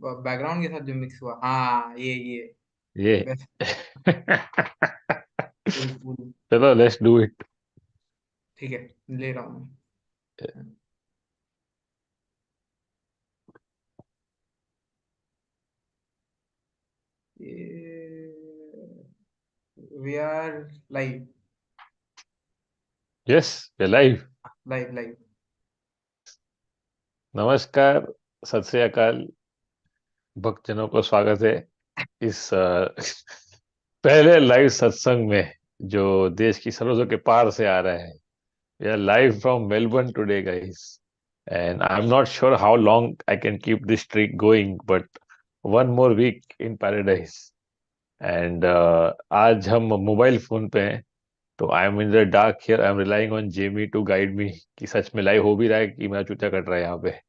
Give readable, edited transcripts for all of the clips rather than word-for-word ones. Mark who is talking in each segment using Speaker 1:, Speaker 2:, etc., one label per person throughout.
Speaker 1: Background के साथ जो मिक्स हुआ, हाँ ये
Speaker 2: ये
Speaker 1: बेस्ट। Cool cool.
Speaker 2: चलो लेट्स डू इट।
Speaker 1: ठीक है, ले रहा हूँ मैं। ये we are live.
Speaker 2: Yes we live.
Speaker 1: Live live.
Speaker 2: नमस्कार, सत श्री अकाल, भक्तजनों को स्वागत है इस पहले लाइव सत्संग में जो देश की सरहदों के पार से आ रहा है। We are live from Melbourne today guys, and I am not sure how long I can keep this streak going, but one more week in paradise. And आज हम मोबाइल फोन पे हैं, तो I am in the dark here, I am relying on Jamie to guide me कि सच में live हो भी रहा है कि मेरा चूचा कट रहा है यहाँ पे।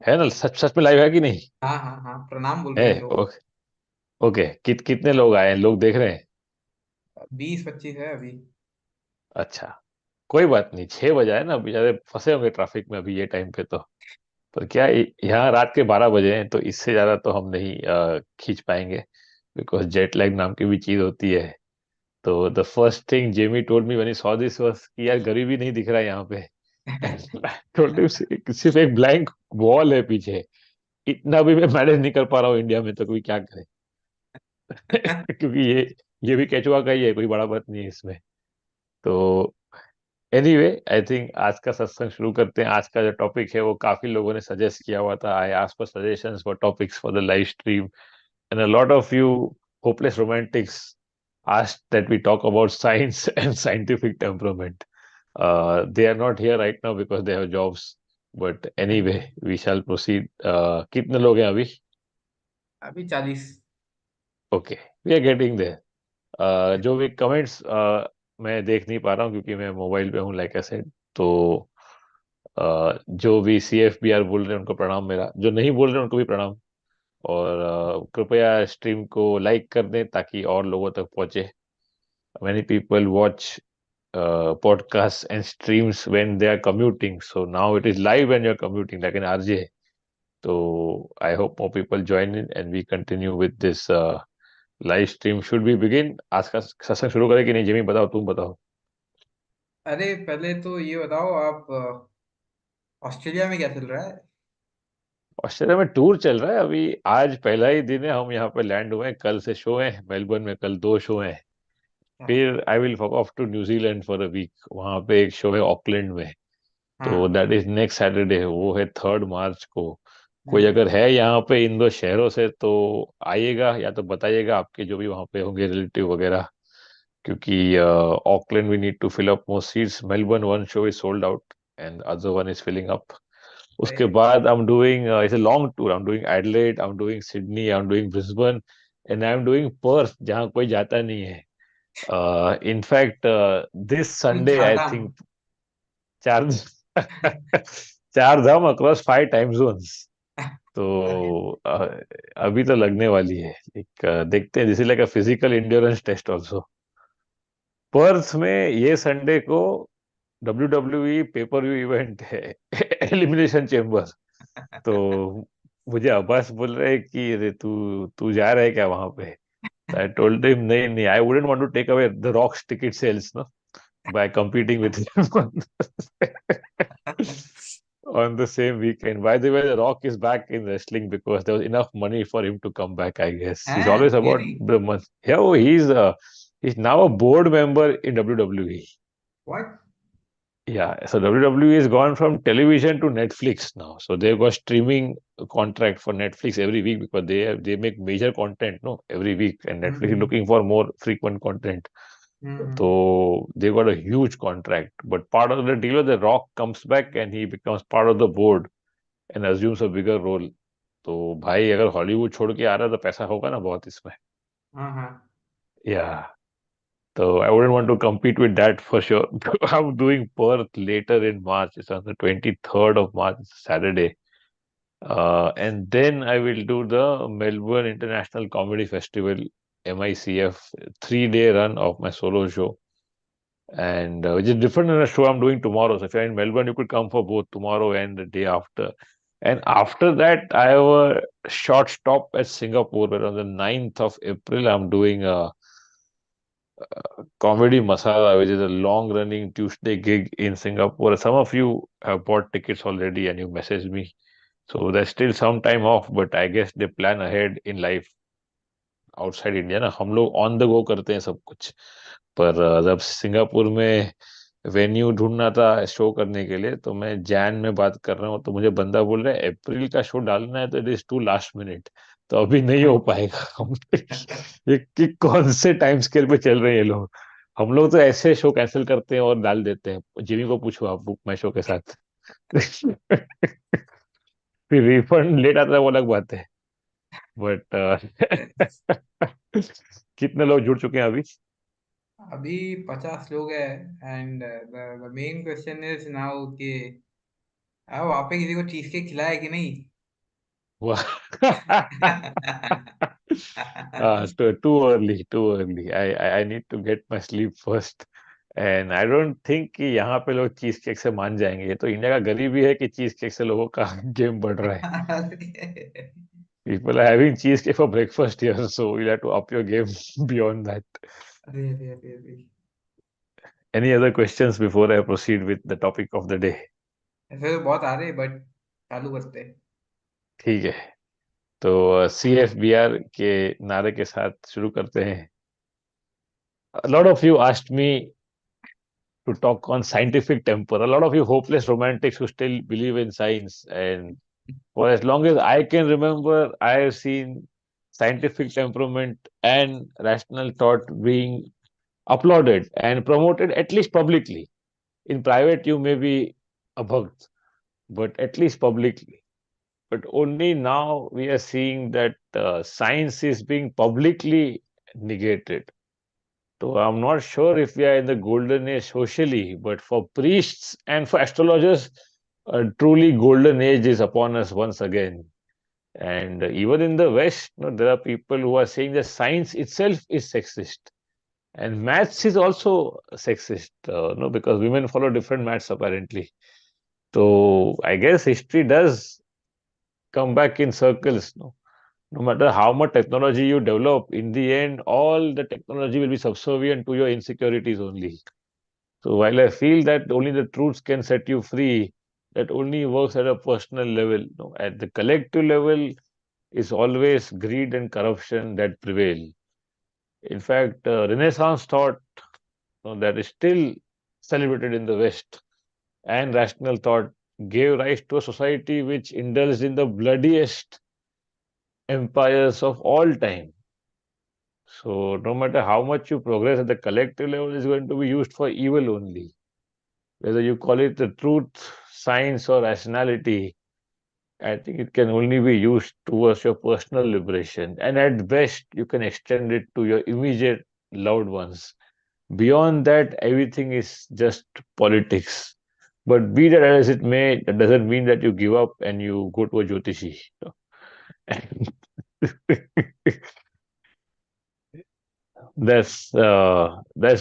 Speaker 2: है ना, सच सच में लाइव है कि नहीं?
Speaker 1: हाँ हाँ हाँ, प्रणाम बोल रहे
Speaker 2: है।
Speaker 1: हैं लोग।
Speaker 2: ओके। ओके, कितने लोग आए हैं, लोग देख रहे हैं?
Speaker 1: 20-25 है अभी।
Speaker 2: अच्छा, कोई बात नहीं, 6 बजे है ना, बेचारे फंसे होंगे ट्रैफिक में अभी ये टाइम पे तो। पर क्या यहाँ रात के 12 बजे हैं, तो इससे ज्यादा तो हम नहीं खींच पाएंगे, बिकॉज जेट लैग नाम की भी चीज होती है। तो the first thing Jamie told me when he saw this was कि यार गरीबी नहीं दिख रहा है यहाँ पे। टोल्ड हिम सिर्फ एक ब्लैंक वॉल है पीछे, इतना भी मैं मैनेज नहीं कर पा रहा हूँ इंडिया में, तो कोई क्या करे। क्योंकि ये भी केचुआ का ही है, कोई बड़ा बात नहीं है इसमें। तो एनीवे, आई थिंक आज का सत्संग शुरू करते हैं। आज का जो टॉपिक है वो काफी लोगों ने सजेस्ट किया हुआ था। I asked for suggestions for topics for the live stream, and a lot of you hopeless romantics asked that we talk about science and scientific temperament. They are not here right now because they have jobs, but anyway we shall proceed. कितने लोग हैं अभी?
Speaker 1: अभी 40।
Speaker 2: Okay, we are getting there. जो भी comments मैं देख नहीं पा रहा हूँ क्योंकि मैं मोबाइल पे हूँ, लाइक आई सेड। तो जो भी CFBR बोल रहे हैं उनको प्रणाम, मेरा जो नहीं बोल रहे हैं उनको भी प्रणाम। और कृपया स्ट्रीम को लाइक कर दें ताकि और लोगों तक पहुंचे। Many people watch podcasts and streams when they are commuting, so now it is live when you're commuting like an RJ. So I hope more people join in and we continue with this live stream. Should we begin? आज का सत्संग शुरू करें कि नहीं? Jimmy बताओ, तुम बताओ।
Speaker 1: अरे पहले तो ये बताओ, आप ऑस्ट्रेलिया में क्या चल रहा है?
Speaker 2: ऑस्ट्रेलिया में टूर चल रहा है अभी। आज पहला ही दिन है, हम यहाँ पे लैंड हुए हैं, कल से शो है मेलबर्न में, कल 2 शो हैं।
Speaker 1: हाँ
Speaker 2: फिर I will Fock of to New Zealand for a week, वहां पे एक शो है ऑकलैंड में। तो
Speaker 1: हाँ।
Speaker 2: दैट इज नेक्स्ट सैटरडे, वो है 3 मार्च को। कोई
Speaker 1: हम्म।
Speaker 2: अगर है यहाँ पे इन दो शहरों से तो आइएगा, या तो बताइएगा आपके जो भी वहाँ पे होंगे रिलेटिव वगैरह, क्योंकि Auckland we need to fill up more seats. Melbourne one show is sold out and other one is filling up. उसके
Speaker 1: अरे
Speaker 2: बाद I am doing it's a long tour, I am doing Adelaide, I am doing Sydney, I am doing Brisbane, and I am doing Perth जहाँ कोई जाता नहीं है। In fact this
Speaker 1: full
Speaker 2: Sunday
Speaker 1: चार
Speaker 2: आई
Speaker 1: धाम।
Speaker 2: Think चार चार धाम अक्रॉस 5 टाइम जोन्स।
Speaker 1: अरे
Speaker 2: तो अभी तो लगने वाली है एक, देखते हैं, जैसे like a physical endurance test also. Perth में ये संडे को WWE पेपर व्यू इवेंट है, एलिमिनेशन चेम्बर। तो मुझे अब्बास बोल रहे हैं कि अरे तू तू जा रहा है क्या वहां पे? आई टोल्ड हिम नहीं नहीं, I wouldn't want to take away the Rock's ticket sales by competing with him on the same weekend. By the way, The Rock is back in wrestling because there was enough money for him to come back, I guess. He's
Speaker 1: हैं,
Speaker 2: always about
Speaker 1: really?
Speaker 2: the money. Yeah, oh, he's now a board member in WWE.
Speaker 1: What?
Speaker 2: Yeah, so WWE is gone from television to Netflix now. So they've got streaming contract for Netflix every week because they make major content, no, every week, and Netflix is
Speaker 1: hmm
Speaker 2: looking for more frequent content.
Speaker 1: Hmm.
Speaker 2: So they got a huge contract. But part of the deal, the Rock comes back and he becomes part of the board and assumes a bigger role. तो भाई अगर Hollywood छोड़ के आ रहा है तो पैसा होगा ना बहुत इसमें।
Speaker 1: हाँ हाँ।
Speaker 2: Yeah. So I wouldn't want to compete with that for sure. I'm doing Perth later in March. It's on the 23rd of March, it's a Saturday. And then I will do the Melbourne International Comedy Festival, MICF, 3 day run of my solo show. And which is different than a show I'm doing tomorrow. So if you're in Melbourne, you could come for both tomorrow and the day after. And after that, I have a short stop at Singapore, where on the 9th of April, I'm doing a Comedy Masala, which is a long running Tuesday gig in Singapore. Some of you have bought tickets already and you messaged me. So there's still some time off, but I guess they plan ahead in life outside India ना, हम लोग on the go करते हैं सब कुछ। पर जब Singapore में वेन्यू ढूंढना था शो करने के लिए, तो मैं जैन में बात कर रहा हूँ, तो मुझे बंदा बोल रहा है अप्रैल का शो डालना है, तो it is too last minute, तो अभी नहीं हो पाएगा। हम ये कि कौन से टाइम स्केल पे चल रहे हैं ये लोग। हम लोग तो ऐसे शो कैंसिल करते हैं और डाल देते हैं। जिमी को पूछो आप, बुक माई शो के साथ। फिर रिफंड लेट आता है वो अलग बात है, बट कितने लोग जुड़ चुके हैं अभी?
Speaker 1: अभी 50 लोग हैं। And the main question is now कि वहाँ पे किसी को चीज केक खिलाया कि नहीं?
Speaker 2: Wow. Too early, too early. I need to get my sleep first. And I don't think कि यहाँ पे लोग चीज केक से मान जाएंगे। ये तो इंडिया का गरीबी है कि चीज केक से लोगों का गेम बढ़ रहा है।
Speaker 1: अरे
Speaker 2: People are having cheese cake for breakfast here, so you'll have to up your game beyond that.
Speaker 1: अरे अरे अरे अरे।
Speaker 2: Any other questions before I proceed with the topic of the day?
Speaker 1: ऐसे तो बहुत आ रहे, बट चालू करते हैं।
Speaker 2: ठीक है, तो CFBR के नारे के साथ शुरू करते हैं। A lot of you asked me to talk on scientific temper. A lot of you hopeless romantics who still believe in science. And for as long as I can remember, I have seen scientific temperament and rational thought being applauded and promoted, at least publicly. In private, you may be a bhakt, but at least publicly. But only now we are seeing that science is being publicly negated. So I'm not sure if we are in the golden age socially, but for priests and for astrologers, a truly golden age is upon us once again. And even in the West, there are people who are saying that science itself is sexist. And maths is also sexist, no, because women follow different maths apparently. So I guess history does come back in circles. No matter how much technology you develop, in the end, all the technology will be subservient to your insecurities only. So while I feel that only the truths can set you free, that only works at a personal level. No, at the collective level, is always greed and corruption that prevail. In fact, Renaissance thought, that is still celebrated in the West, and rational thought gave rise to a society which indulged in the bloodiest empires of all time. So no matter how much you progress at the collective level, is going to be used for evil only. Whether you call it the truth, science, or rationality, I think it can only be used towards your personal liberation. And at best, you can extend it to your immediate loved ones. Beyond that, everything is just politics. But be that as it may, that doesn't mean that you give up and you go to a Jyotishi. That's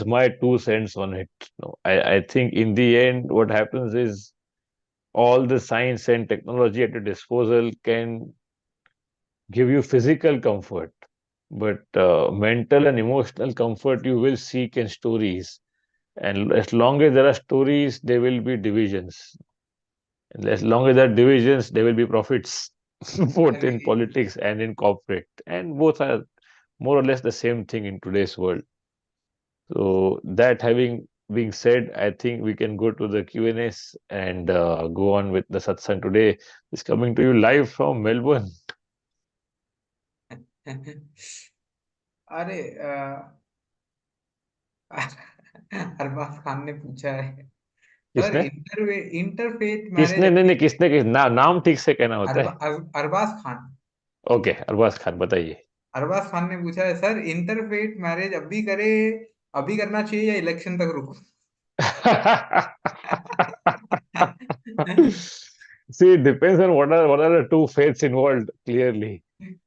Speaker 2: my 2 cents on it. I think in the end, what happens is all the science and technology at your disposal can give you physical comfort, but mental and emotional comfort you will seek in stories. And as long as there are stories, there will be divisions. And as long as there are divisions, there will be profits, both in
Speaker 1: अरे
Speaker 2: politics and in corporate. And both are more or less the same thing in today's world. So that having being said, I think we can go to the Q&As and go on with the satsang today. Is coming to you live from Melbourne.
Speaker 1: अरे अरबाज खान ने पूछा है, sir
Speaker 2: किसने
Speaker 1: interfaith marriage
Speaker 2: किसने नहीं
Speaker 1: अभी
Speaker 2: नहीं किसने किस नाम ठीक से कहना होता है।
Speaker 1: अरबाज खान।
Speaker 2: ओके, अरबाज खान बताइए।
Speaker 1: अरबाज खान ने पूछा है, सर इंटरफेथ मैरिज अभी करे, अभी करना चाहिए या इलेक्शन तक रुको?
Speaker 2: See, it depends on what are the two faiths involved clearly.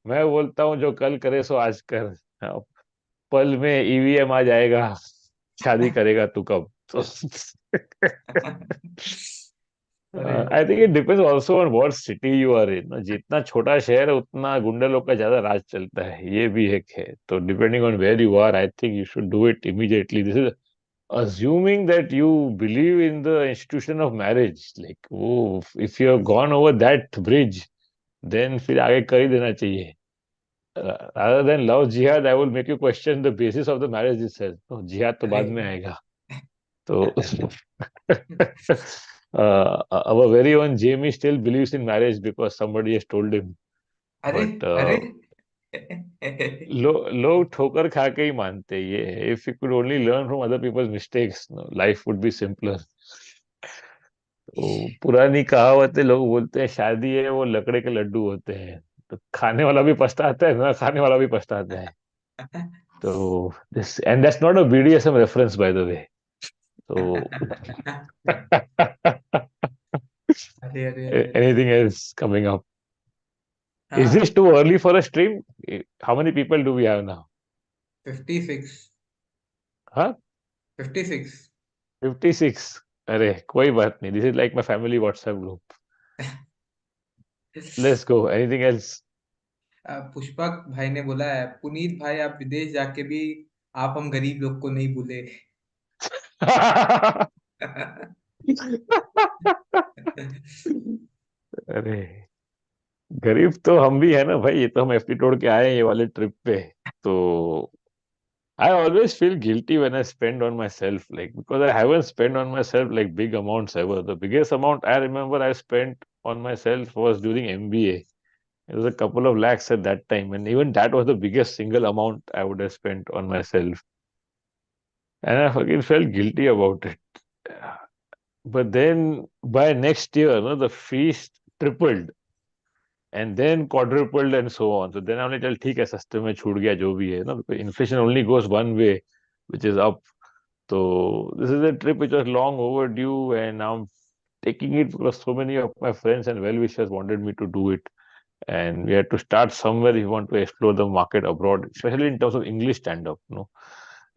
Speaker 2: मैं बोलता हूँ जो कल करे सो आज कर। हाँ, पल में ईवीएम आ जाएगा, शादी करेगा तू कब? तो
Speaker 1: अरे
Speaker 2: I think it depends also on what city you are in. जितना छोटा शहर है उतना गुंडा लोग का ज्यादा राज चलता है, ये भी एक है। तो depending on where you are, I think you should do it immediately. This is assuming that you believe in the institution of marriage, like oh, if you have gone over that bridge, then फिर आगे कर ही देना चाहिए। Rather than love jihad, I will make you question the basis of the marriage itself। तो jihad तो
Speaker 1: अरे
Speaker 2: बाद में आएगा। तो our very own Jamie still believes in marriage because somebody has told him,
Speaker 1: अरे
Speaker 2: but
Speaker 1: अरे
Speaker 2: लोग ठोकर खा के ही मानते हैं ये। if you could only learn from other people's mistakes, no, life would be simpler। तो पुरानी कहावतें लोग बोलते हैं, शादी है वो लकड़े के लड्डू होते हैं, तो खाने वाला भी पछताता है ना, खाने वाला भी पछताता है। तो this and that's not a BDSM reference by the way. तो
Speaker 1: अरे अरे अरे अरे
Speaker 2: anything else coming up? Is
Speaker 1: हाँ,
Speaker 2: this too early for a stream? How many people do we have now?
Speaker 1: 56,
Speaker 2: हाँ,
Speaker 1: 56।
Speaker 2: 56? अरे कोई बात नहीं, this is like my family WhatsApp group. Let's go, anything else?
Speaker 1: Pushpak भाई ने बोला है, पुनीत भाई आप विदेश जाके भी आप हम गरीब लोग को नहीं भूले।
Speaker 2: अरे गरीब तो हम भी है ना भाई, ये तो हम एफडी तोड़ के आए हैं ये वाले ट्रिप पे। तो I always feel guilty when I spend on myself, like because I haven't spent on myself like big amounts ever. The biggest amount I remember I spent on myself was during MBA. It was a couple of lakhs at that time, and even that was the biggest single amount I would have spent on myself. And I fucking felt guilty about it. But then by next year, no, the fees tripled and then quadrupled and so on. So then हमने चल ठीक है, सस्ते में छूट गया जो भी है ना, because inflation only goes one way, which is up. So this is a trip which was long overdue, and now I'm taking it because so many of my friends and well-wishers wanted me to do it. And we had to start somewhere if you want to explore the market abroad, especially in terms of English stand-up, you know।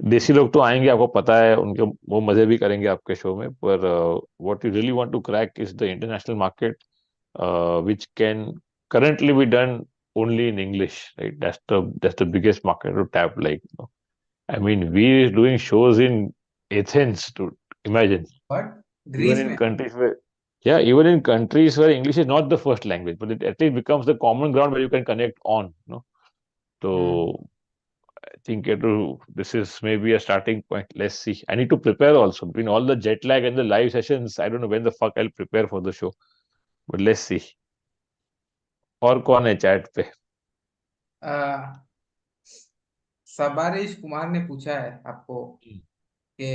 Speaker 2: देसी लोग तो आएंगे, आपको पता है, उनके वो मजे भी करेंगे आपके शो में, पर what you really want to crack is the international market, which can currently be done only in English, right? That's the biggest market to tap. Like, you know, I mean, we doing shows in Athens to imagine,
Speaker 1: but
Speaker 2: even
Speaker 1: Greece
Speaker 2: in
Speaker 1: में।
Speaker 2: countries where, yeah, even in countries where English is not the first language, but it at least becomes the common ground where you can connect on, you know.
Speaker 1: Hmm.
Speaker 2: So I think this is maybe a starting point. Let's see. I need to prepare also between all the jet lag and the live sessions. I don't know when the fuck I'll prepare for the show, but let's see। और कौन है chat पे?
Speaker 1: सबारिश कुमार ने पूछा है आपको कि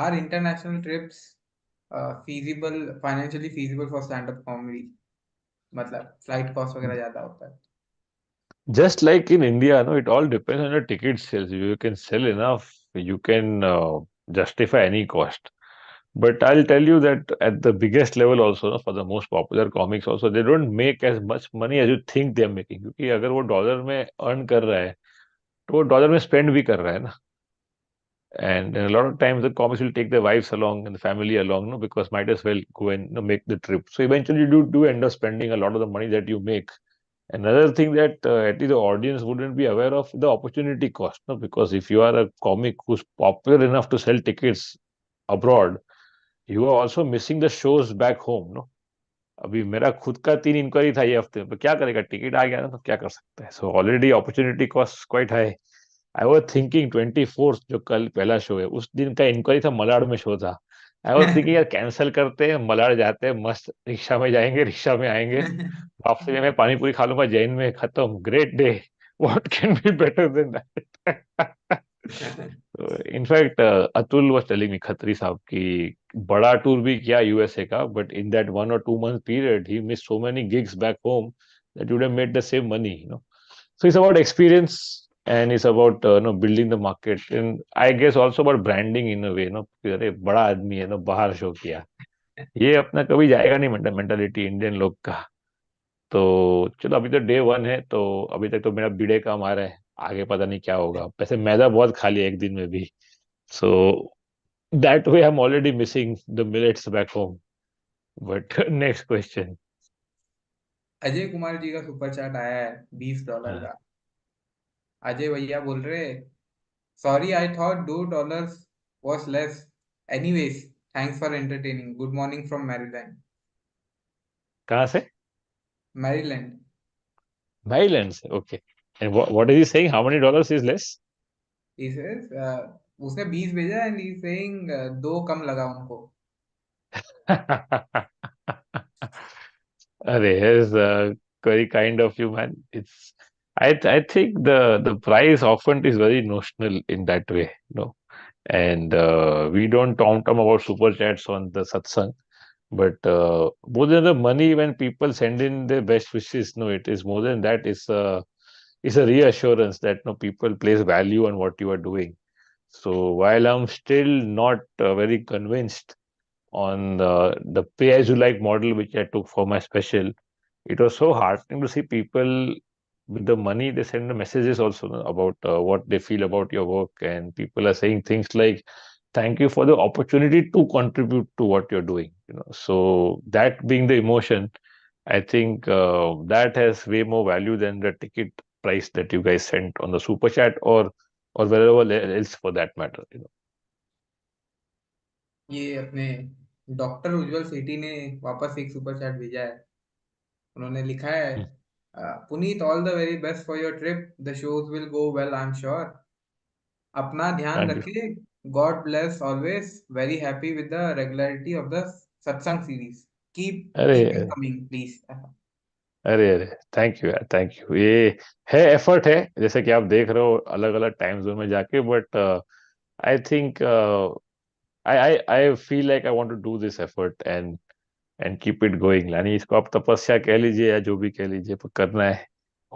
Speaker 1: are international trips feasible, financially feasible for stand up comedy, मतलब फ्लाइट कॉस्ट वगैरह ज्यादा होता है।
Speaker 2: Just like in India, no, it all depends on your ticket sales. If you can sell enough, you can justify any cost. But I'll tell you that at the biggest level also, no, for the most popular comics also, they don't make as much money as you think they're making. क्योंकि अगर वो dollar में earn कर रहा है, तो वो dollar में स्पेंड भी कर रहा है ना। And a lot of times the comics will take their wives along and the family along, no, because might as well go and, you know, make the trip. So eventually you do end up spending a lot of the money that you make. Another thing that at least the audience wouldn't be aware of, the opportunity cost, no? Because if you are a comic who's popular enough to sell tickets abroad, you are also missing the shows back home, no? अभी मेरा खुद का 3 inquiry था ये हफ्ते में, तो क्या करेगा, टिकट आ गया ना, तो क्या कर सकता है। So already opportunity cost quite high. I was thinking 24th जो कल पहला शो है उस दिन का इंक्वायरी था, मलाड में शो था। आई वाज थिंकिंग यार कैंसिल करते हैं, मलाड जाते हैं, मस्त रिक्शा में जाएंगे, रिक्शा में आएंगे, वापसी में मैं पानी पूरी खा लूंगा जैन में, खत्म, great day. What can be better than that? In fact Atul was telling me, Khatri साहब की, बड़ा टूर भी किया यूएसए का, but in that 1 or 2 month period he miss so many gigs back home that would have made the same money, you know. So it's about experience and it's about building the market, and I guess also about branding in a way, कि अरे बड़ा आदमी है ना, बाहर show किया, ये अपना कभी जाएगा नहीं मेंटालिटी इंडियन लोग का। तो चलो अभी तो डे 1 है, तो अभी तक तो मेरा बीड़े काम आ रहा है, आगे पता नहीं क्या होगा। वैसे मैदा बहुत खा लिया एक दिन में भी। So that way I am already missing the millets back home. But next question.
Speaker 1: Ajay Kumar ji का सुपर चैट आया है $20
Speaker 2: हाँ,
Speaker 1: का। अजय भैया बोल रहे, sorry I thought $2 was less. Anyways, thanks for entertaining. Good morning from Maryland.
Speaker 2: कहाँ से?
Speaker 1: Maryland.
Speaker 2: Maryland से, okay. And what is he saying? How many dollars is less?
Speaker 1: He says, उसने 20 भेजा एंड ही सेइंग दो कम लगा उनको।
Speaker 2: Arey, yes, very kind of you, man. I think the price often is very notional in that way, you know. And we don't tom about super chats on the satsang, but more than the money, when people send in their best wishes, no, it is more than that. It's a reassurance that no people place value on what you are doing. So while I'm still not very convinced on the pay as you like model which I took for my special, it was so heartening to see people with the money they send the messages also, no, about what they feel about your work, and people are saying things like thank you for the opportunity to contribute to what you're doing, you know. So that being the emotion, I think that has way more value than the ticket price that you guys sent on the super chat or wherever else for that matter, you know.
Speaker 1: ये अपने doctor उज्जवल सेठी ने वापस एक super chat भेजा है। उन्होंने लिखा है,
Speaker 2: Hmm.
Speaker 1: Puneet all the very best for your trip, the shows will go well I am sure. अपना ध्यान
Speaker 2: Thank you.
Speaker 1: रखिए, God bless always, very happy with the regularity of the सत्संग सीरीज, कीप इट
Speaker 2: अरे
Speaker 1: coming please.
Speaker 2: अरे अरे, thank you यार, thank you. ये है, एफर्ट है, जैसे कि आप देख रहे हो अलग अलग टाइम जोन में जाके, but I think I feel like I want to do this effort and keep it going. यानी इसको आप तपस्या कह लीजिए या जो भी कह लीजिए, पर करना है।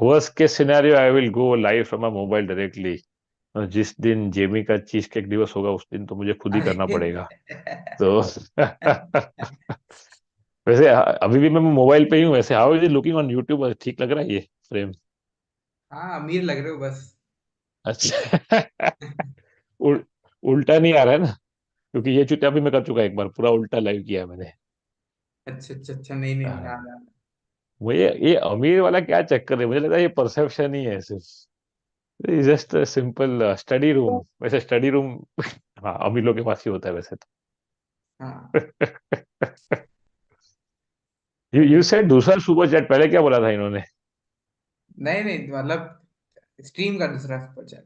Speaker 2: Worst case scenario, I will go live from my mobile directly. जिस दिन जेमी का चीज केक दिवस होगा उस दिन तो मुझे खुद ही करना
Speaker 1: अरे
Speaker 2: पड़ेगा। तो वैसे अभी भी मैं मोबाइल पे ही हूँ। वैसे how is it looking on YouTube? ठीक लग रहा है ये फ्रेम?
Speaker 1: हाँ, अमीर लग रहे हो बस।
Speaker 2: अच्छा। उल, उल्टा नहीं आ रहा है ना? क्योंकि ये चुतिया भी मैं कर चुका, एक बार पूरा उल्टा लाइव किया है मैंने।
Speaker 1: अच्छा अच्छा अच्छा, नहीं नहीं नहीं,
Speaker 2: हाँ,
Speaker 1: याद याद।
Speaker 2: मुझे ये अमीर वाला क्या चक्कर है, मुझे लगता है ये परसेप्शन ही है सिर्फ। जस्ट सिंपल स्टडी रूम, वैसे स्टडी रूम हाँ अमीर लोग के पास ही होता है वैसे
Speaker 1: हाँ,
Speaker 2: तो। यू
Speaker 1: चलिए।
Speaker 2: सेड दूसरा सुपर चैट, पहले क्या बोला था इन्होंने?
Speaker 1: नहीं नहीं, मतलब स्ट्रीम का दूसरा super chat.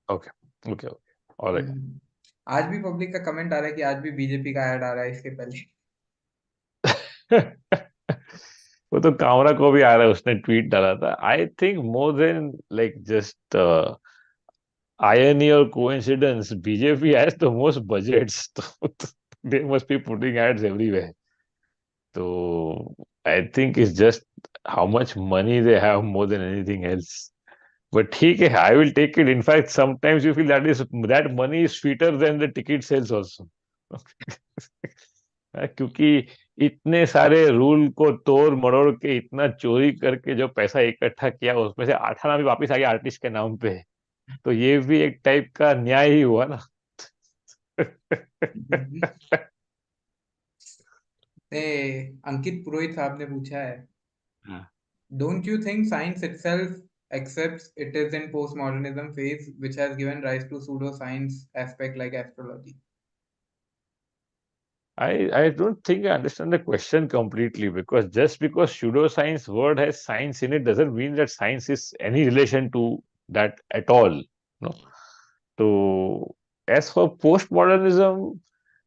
Speaker 2: Okay okay okay, alright.
Speaker 1: आज भी पब्लिक का कमेंट आ रहा है कि आज भी बीजेपी का ऐड आ रहा है इसके पहले।
Speaker 2: वो तो कामरा को भी आ रहा है, उसने ट्वीट डाला था। I think more than like just irony or coincidence, BJP has the most budgets. They must be putting ads everywhere. So I think it's just how much money they have more than anything else. But ठीक है, I will take it. In fact, sometimes you feel that money is sweeter than the ticket sales also. क्योंकि इतने सारे rule को तोड़ मरोड़ के इतना चोरी करके जो पैसा इकट्ठा किया उसमें से 8 आना भी वापस आ गया आर्टिस्ट के नाम पे। तो ये भी एक टाइप का न्याय ही हुआ ना।
Speaker 1: ए, अंकित पुरोहित साहब ने पूछा है,
Speaker 2: हाँ।
Speaker 1: Don't you think science itself accepts it is in postmodernism phase which has given rise to pseudo science aspect like astrology?
Speaker 2: I don't think I understand the question completely, because just because pseudoscience word has science in it doesn't mean that science is any relation to that at all. No. So as for postmodernism,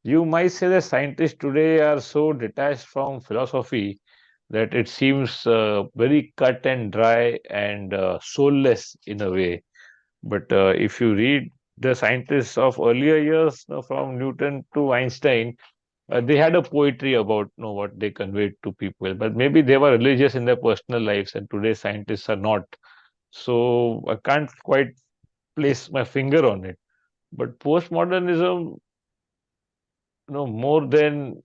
Speaker 2: you might say that scientists today are so detached from philosophy that it seems very cut and dry and soulless in a way. But if you read the scientists of earlier years, from Newton to Einstein, they had a poetry about what they conveyed to people, but maybe they were religious in their personal lives, and today's scientists are not. So I can't quite place my finger on it. But postmodernism, more than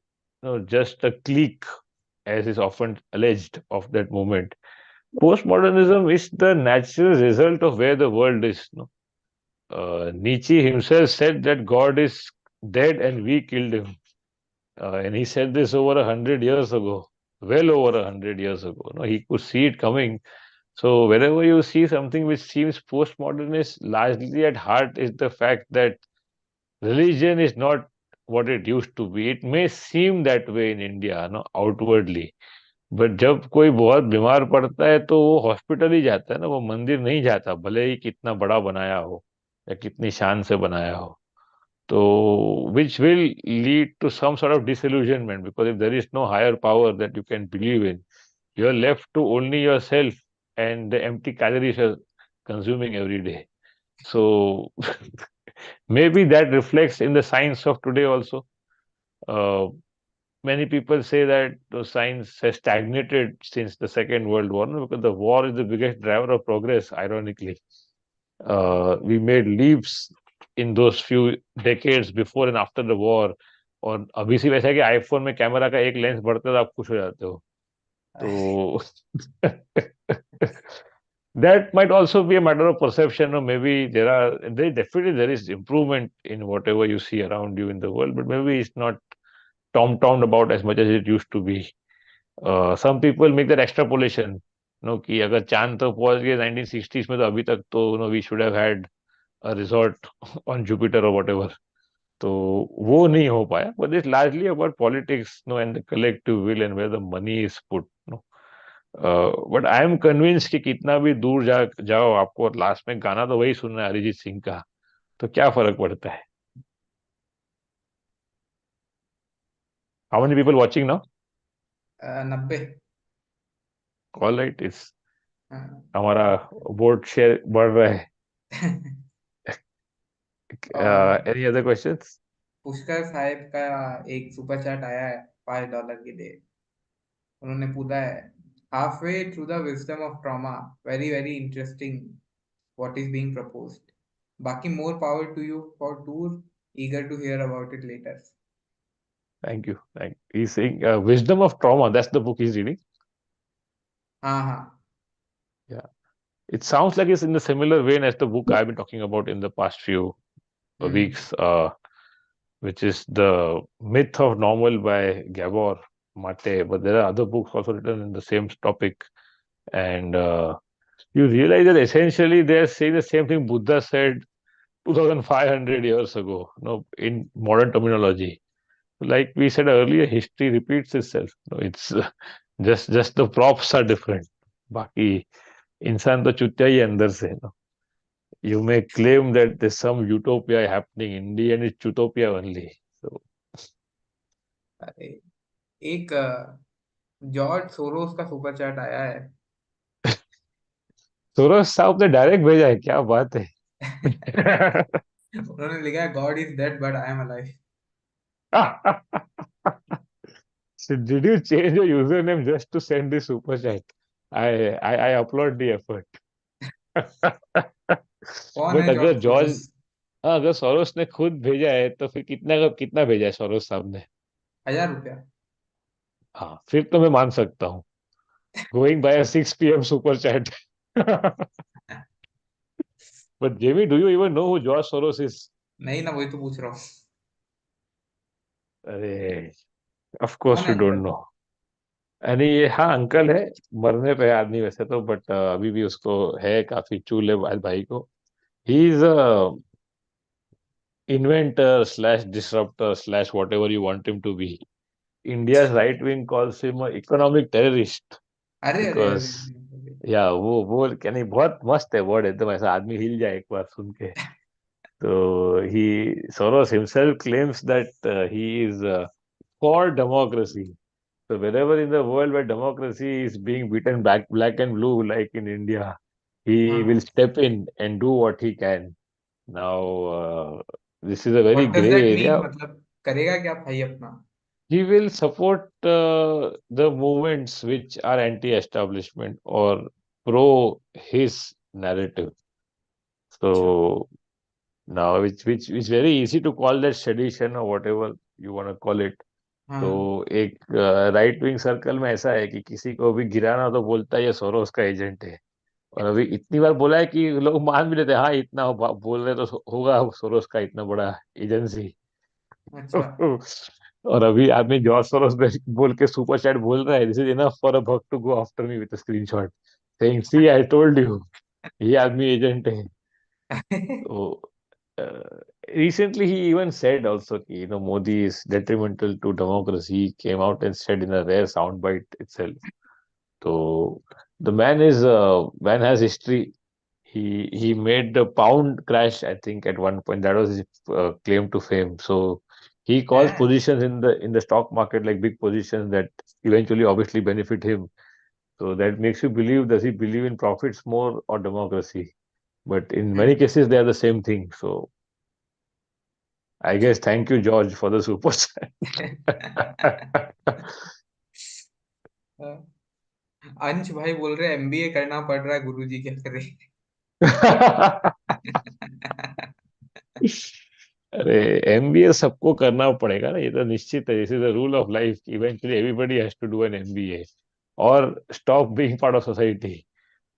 Speaker 2: just a clique, as is often alleged of that moment. Postmodernism is the natural result of where the world is. No? Nietzsche himself said that God is dead and we killed him. And he said this over 100 years ago, well over 100 years ago. No, he could see it coming. So wherever you see something which seems postmodernist, largely at heart is the fact that religion is not what it used to be. It may seem that way in India, no, outwardly. But जब कोई बहुत बीमार पड़ता है तो वो hospital ही जाता है ना, वो मंदिर नहीं जाता, भले ही कितना बड़ा बनाया हो या कितनी शान से बनाया हो. So, which will lead to some sort of disillusionment because if there is no higher power that you can believe in, you are left to only yourself and the empty calories you're consuming every day. So, maybe that reflects in the science of today also. Uh, Many people say that the science has stagnated since the Second World War, no, because the war is the biggest driver of progress, ironically. We made leaps in those few decades before and after the war. और अभी से वैसा है कि iPhone में camera का एक lens बढ़ता है तो आप खुश हो जाते हो. तो that might also be a matter of perception, or maybe there is improvement in whatever you see around you in the world, but maybe it's not tom-tomed about as much as it used to be. Some people make that extrapolation, कि अगर चांद तो पहुंच गए 1960s में तो अभी तक तो we should have had a resort on Jupiter or whatever. तो वो नहीं हो पाया. But it's largely about politics, and the collective will and where the money is put. But I am convinced कि कितना भी दूर जाओ आपको लास्ट में गाना तो वही सुनना है अरिजीत सिंह का. तो क्या फर्क पड़ता है? How many people watching now?
Speaker 1: 90।
Speaker 2: All right, it's
Speaker 1: हाँ।
Speaker 2: हमारा वोट शेयर बढ़ रहा है.
Speaker 1: और
Speaker 2: Any other questions?
Speaker 1: Pushkar Sahib का एक सुपर चैट आया है $5 के लिए। उन्होंने पूछा है, half way through the wisdom of trauma, very very interesting what is being proposed, बाकी more power to you for tour, eager to hear about it later.
Speaker 2: Thank you. He's saying Wisdom of Trauma. That's the book he's reading.
Speaker 1: हाँ हाँ।
Speaker 2: Yeah. It sounds like it's in the similar vein as the book I've been talking about in the past few
Speaker 1: hmm.
Speaker 2: weeks, which is The Myth of Normal by Gabor Mate. But there are other books also written in the same topic. And you realize that essentially they're saying the same thing Buddha said 2500 years ago, in modern terminology. Like we said earlier, history repeats itself. It's just the props are different. बाकी इंसान तो चुतिया ही है अंदर से. You may claim that there's some utopia happening. Indian is utopia only. So
Speaker 1: अरे, एक George Soros का super chat आया है।
Speaker 2: सूरज साहब ने डायरेक्ट भेजा है, क्या बात है.
Speaker 1: उन्होंने लिखा है, God is dead but I am alive.
Speaker 2: So did you change your username just to send this super chat? I applaud the effort.
Speaker 1: कौन
Speaker 2: बट
Speaker 1: है
Speaker 2: अगर
Speaker 1: जॉर्ज
Speaker 2: जॉर्ज
Speaker 1: सोरोस?
Speaker 2: हाँ, अगर सोरोस ने खुद भेजा है तो फिर कितना भेजा है सोरोस साहब ने?
Speaker 1: 1000 रुपया।
Speaker 2: हाँ, फिर तो मैं मान सकता हूँ. Going by a 6 p.m. super chat. But Jamie, do you even know who George Soros is?
Speaker 1: नहीं ना, वही तो पूछ रहा हूँ।
Speaker 2: अरे, of
Speaker 1: कौन
Speaker 2: course
Speaker 1: है
Speaker 2: you don't
Speaker 1: अंकल?
Speaker 2: know. अरे ये हाँ अंकल है. मरने पे है आदमी वैसे तो, बट अभी भी उसको है काफी चूल है भाई को. He is a inventor slash disruptor slash whatever you want him to be. India's right wing calls him a economic terrorist
Speaker 1: अरे अरे अरे
Speaker 2: because
Speaker 1: अरे।
Speaker 2: या वो क्या नहीं, बहुत मस्त है वर्ड, एकदम ऐसा आदमी हिल जाए एक बार सुन के. तो he Soros himself claims that he is for democracy. So wherever in the world where democracy is being beaten black and blue, like in India, he will
Speaker 1: हाँ।
Speaker 2: step in and do what he can. Now, this is a very
Speaker 1: what does that
Speaker 2: gray
Speaker 1: mean,
Speaker 2: area.
Speaker 1: मतलब करेगा क्या भाई अपना?
Speaker 2: He will support the movements which are anti-establishment or pro his narrative.
Speaker 1: अच्छा।
Speaker 2: So now, which very easy to call that sedition or whatever you want to call it. तो
Speaker 1: हाँ।
Speaker 2: एक right wing circle में ऐसा है कि किसी को भी गिराना तो बोलता है ये सोरोस का एजेंट है. और अभी इतनी बार बोला है कि लोग मान भी लेते हैं, हाँ इतना बोल रहे तो होगा सोरोस का इतना बड़ा एजेंसी.
Speaker 1: अच्छा।
Speaker 2: और अभी आदमी जॉर्ज सोरोस बोल के सुपर चैट बोल रहा है, this is enough for a bug to go after me with a screenshot saying see I told you, ये आदमी एजेंट है। तो recently he even said also कि, Modi is detrimental to democracy. He came out and said in a rare soundbite itself. So the man has history. He made the pound crash, I think, at one point. That was his claim to fame. So he calls
Speaker 1: हैं?
Speaker 2: positions in the stock market like big positions that eventually obviously benefit him. So that makes you believe, does he believe in profits more or democracy? But in many
Speaker 1: hmm.
Speaker 2: cases they are the same thing. So I guess thank you, George, for the super chat.
Speaker 1: अंश भाई बोल रहे MBA करना पड़ रहा है गुरुजी, क्या करे।
Speaker 2: अरे एमबीए सबको करना पड़ेगा ना, ये तो निश्चित है, this is the rule of life, eventually everybody has to do an MBA और stop being part of society.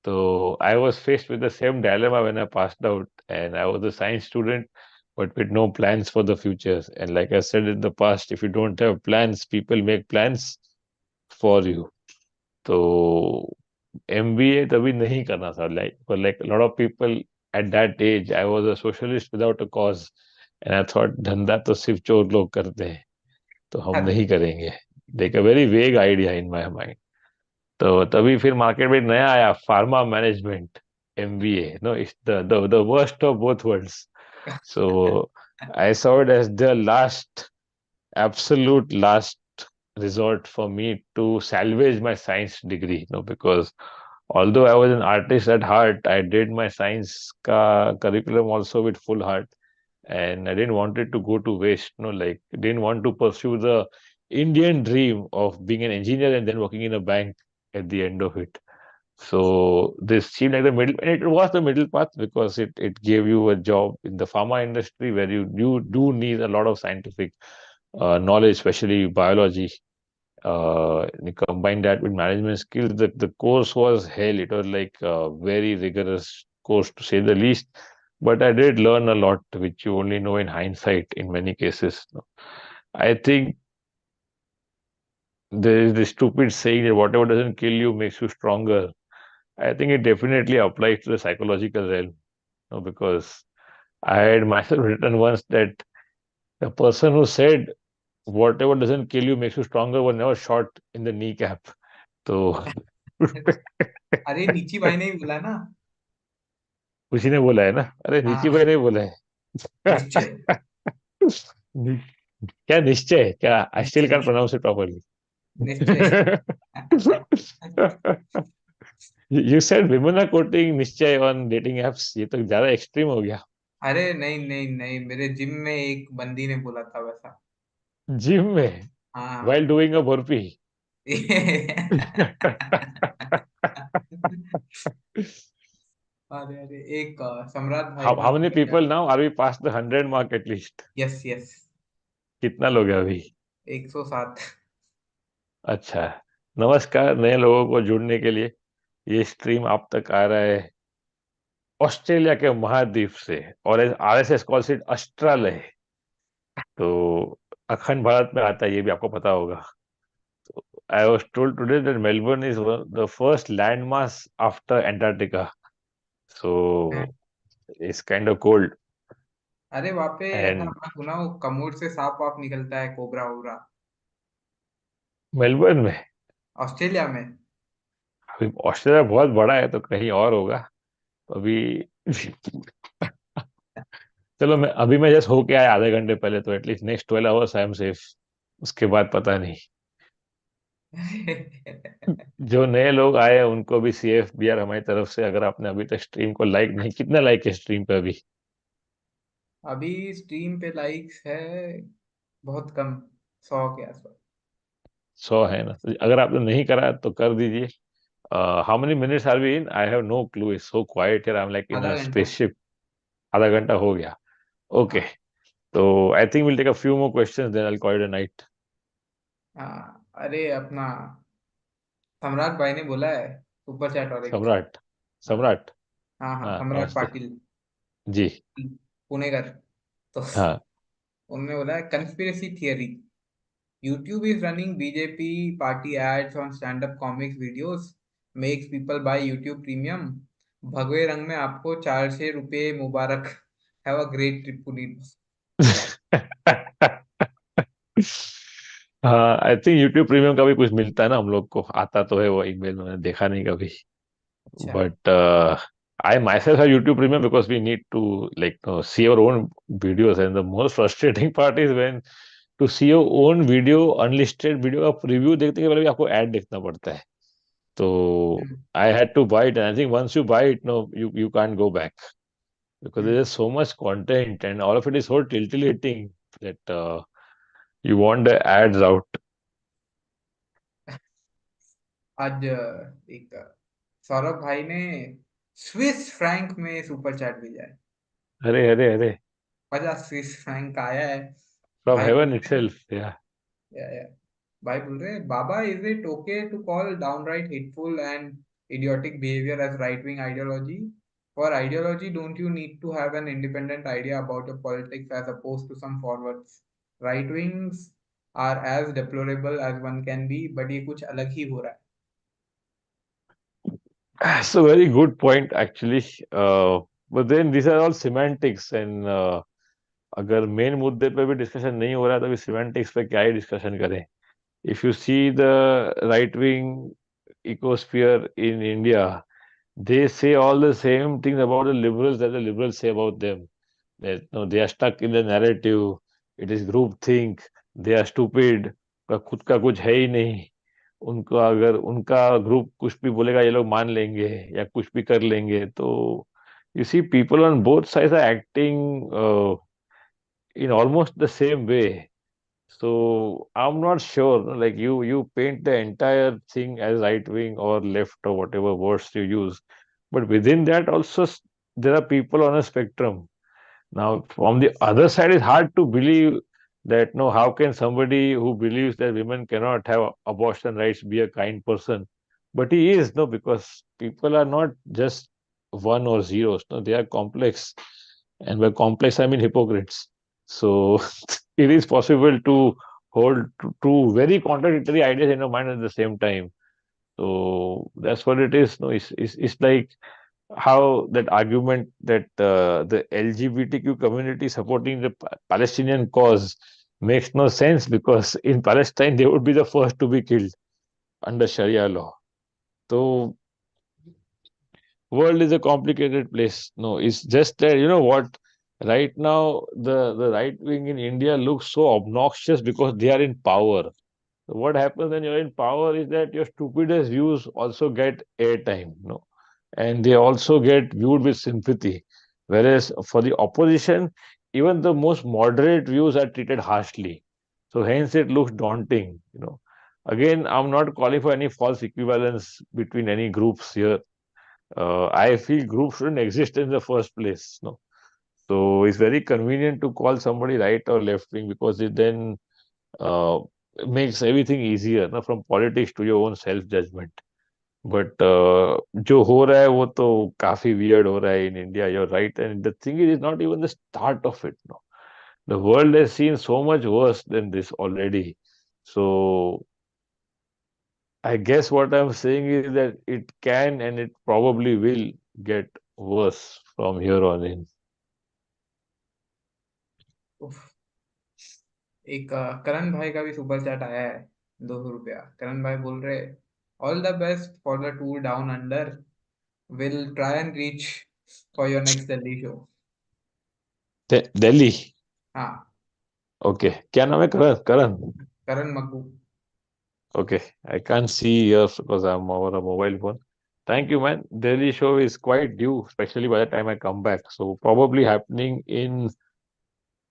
Speaker 2: तो I was faced with the same dilemma when I passed out and I was a science student but with no plans for the future. And like I said in the past, if you don't have plans, people make plans for you. तो MBA तभी नहीं करना था, like lot of people at that age. I was a socialist without a cause and I thought धंधा तो सिर्फ चोर लोग करते हैं, तो हम
Speaker 1: अरे
Speaker 2: नहीं करेंगे। Like a very vague idea in my mind. तो तभी फिर मार्केट में नया आया pharma management MBA, no it's the worst of both worlds. So I saw it as the last, absolute last resort for me to salvage my science degree, because although I was an artist at heart, I did my science curriculum also with full heart, and I didn't want it to go to waste. Like didn't want to pursue the Indian dream of being an engineer and then working in a bank at the end of it. So this seemed like the middle, and it was the middle path because it gave you a job in the pharma industry where you do need a lot of scientific knowledge, especially biology. And you combine that with management skills. The course was hell. It was like a very rigorous course to say the least. But I did learn a lot, which you only know in hindsight in many cases. I think there is this stupid saying that whatever doesn't kill you makes you stronger. I think it definitely applies to the psychological realm, because I had myself written once that the person who said whatever doesn't kill you makes you stronger was never shot in the kneecap. तो
Speaker 1: अरे नीची भाई ने ही बोला ना।
Speaker 2: उसी ने बोला है ना, अरे नीची भाई
Speaker 1: हाँ,
Speaker 2: ने बोला है।
Speaker 1: निश्चय।
Speaker 2: नि- क्या निश्चय है? क्या आई स्टिल
Speaker 1: निश्चय।
Speaker 2: Can pronounce it properly.
Speaker 1: निश्चय।
Speaker 2: You said women are quoting निश्चय ऑन डेटिंग एप्स, ये तो ज्यादा एक्सट्रीम हो गया।
Speaker 1: अरे नहीं नहीं नहीं, मेरे जिम में एक बंदी ने बोला था वैसा।
Speaker 2: जिम में
Speaker 1: हाँ।
Speaker 2: while doing a burpee?
Speaker 1: अरे अरे, एक सम्राट भाई
Speaker 2: how
Speaker 1: भी
Speaker 2: many
Speaker 1: super
Speaker 2: people
Speaker 1: chat.
Speaker 2: now are we past the 100 mark at least?
Speaker 1: Yes yes.
Speaker 2: कितना लोग हैं अभी?
Speaker 1: 107।
Speaker 2: अच्छा, नमस्कार नए लोगों को जुड़ने के लिए। ये स्ट्रीम आप तक आ रहा है ऑस्ट्रेलिया के महाद्वीप से, और आरएसएस कॉल्स इट अस्ट्रालय। तो अखंड भारत में आता है, ये भी आपको पता होगा। I was told today that Melbourne is the first land mass after Antarctica, so it's kind of cold.
Speaker 1: अरे वहाँ पे ऐसा
Speaker 2: एंड
Speaker 1: मैं सुना हूँ, कमोड से सांप वाप निकलता है, कोबरा वोबरा।
Speaker 2: मेलबर्न में?
Speaker 1: ऑस्ट्रेलिया में।
Speaker 2: अभी ऑस्ट्रेलिया बहुत बड़ा है, तो कहीं और होगा। तो अभी चलो, मैं जस्ट होके आया आधे घंटे पहले, तो at least next 12 hours I am safe. उसके बाद पता नहीं। जो नए लोग आए हैं उनको भी CFBR हमारी तरफ से। अगर आपने अभी तक स्ट्रीम को लाइक नहीं, कितना लाइक है स्ट्रीम पे अभी?
Speaker 1: अभी स्ट्रीम पे लाइक्स है बहुत कम, 100 के आसपास।
Speaker 2: 100 है ना? तो अगर आपने नहीं करा तो कर दीजिए। How many minutes are we in? I have no clue, it's so quiet here, I am like in
Speaker 1: आधा
Speaker 2: अ
Speaker 1: घंटा।
Speaker 2: स्पेसशिप। आधा घंटा हो गया? ओके।
Speaker 1: हाँ।
Speaker 2: तो I think will take a few more questions then I will call it a night.
Speaker 1: हाँ, अरे अपना सम्राट भाई ने बोला है सुपर चैट और एक।
Speaker 2: सम्राट?
Speaker 1: हाँ
Speaker 2: सम्राट?
Speaker 1: हाँ हाँ,
Speaker 2: हाँ,
Speaker 1: सम्राट
Speaker 2: नमस्ते।
Speaker 1: पाटिल,
Speaker 2: जी।
Speaker 1: पुणेकर। तो
Speaker 2: हाँ।
Speaker 1: उन्होंने बोला है conspiracy theory YouTube is running BJP party ads on stand-up comics videos, makes people buy YouTube Premium. भगवे रंग में आपको 400 रुपये मुबारक. Have a great trip, Puneet.
Speaker 2: हाँ, आई थिंक यूट्यूब प्रीमियम का भी कुछ मिलता है ना हम लोग को, आता तो है वो ईमेल, मैंने देखा नहीं कभी.
Speaker 1: अच्छा.
Speaker 2: But I myself have YouTube Premium because we need to like see our own videos, and the most frustrating part is when to see your own video, unlisted video का preview देखने के पहले भी आपको ad देखना पड़ता है. तो
Speaker 1: हम्म.
Speaker 2: I had to buy it, and I think once you buy it, no, you can't go back because there
Speaker 1: hmm.
Speaker 2: is so much content, and all of it is so titillating that you want the ads out.
Speaker 1: आज एक सौरभ भाई ने Swiss franc में super chat भेजा है.
Speaker 2: अरे अरे अरे.
Speaker 1: 50 स्विस फ्रैंक का आया है.
Speaker 2: From
Speaker 1: भाई बोल
Speaker 2: heaven
Speaker 1: रहे हैं.
Speaker 2: itself, yeah.
Speaker 1: या, या. भाई बोल रहे हैं, बाबा, is it okay to call downright hateful and idiotic behavior as right wing ideology? For ideology, don't you need to have an independent idea about your politics as opposed to some forwards? Right wings are as deplorable as one can be, but ये कुछ अलग ही हो रहा है.
Speaker 2: That's a very good point, actually. But then these are all semantics, and अगर main मुद्दे पे भी डिस्कशन नहीं हो रहा है तो भी semantics पे क्या ही डिस्कशन करें. If you see the right wing ecosphere in India, they say all the same things about the liberals that the liberals say about them. That no, they are stuck in the narrative. It is group think. They are stupid. का खुद का कुछ है ही नहीं. उनको अगर उनका group कुछ भी बोलेगा ये लोग मान लेंगे या कुछ भी कर लेंगे. तो you see people on both sides are acting in almost the same way. So I'm not sure. No, like you paint the entire thing as right wing or left or whatever words you use, but within that also there are people on a spectrum. Now, from the other side, it's hard to believe that no, how can somebody who believes that women cannot have abortion rights be a kind person? But he is, no, because people are not just one or zeros, no, they are complex. And by complex, I mean hypocrites. So it is possible to hold two very contradictory ideas in your mind at the same time. So that's what it is. No, it's like how that argument that the LGBTQ community supporting the Palestinian cause makes no sense because in Palestine they would be the first to be killed under Sharia law. So world is a complicated place. No, it's just that you know what. Right now, the right wing in India looks so obnoxious because they are in power. So what happens when you're in power is that your stupidest views also get airtime, no? And they also get viewed with sympathy. Whereas for the opposition, even the most moderate views are treated harshly. So hence it looks daunting, you know. Again, I'm not calling for any false equivalence between any groups here. I feel groups shouldn't exist in the first place, no. So it's very convenient to call somebody right or left wing because it then uh, makes everything easier, ना, from politics to your own self judgment. But जो हो रहा है वो तो काफी weird हो रहा है in India. You're right, and the thing is, it's not even the start of it. No, the world has seen so much worse than this already. So I guess what I'm saying is that it can and it probably will get worse from here on in.
Speaker 1: उफ. एक करण भाई का भी super chat आया है. 200 रुपया. करण भाई बोल रहे, all the best for the tour down under. Will try and reach for your next Delhi show.
Speaker 2: Delhi.
Speaker 1: हाँ.
Speaker 2: Okay. क्या नाम है? करण करण.
Speaker 1: करण Makku.
Speaker 2: Okay, I can't see yours because I'm over a mobile phone. Thank you, man. Daily show is quite due, especially by the time I come back. So probably happening in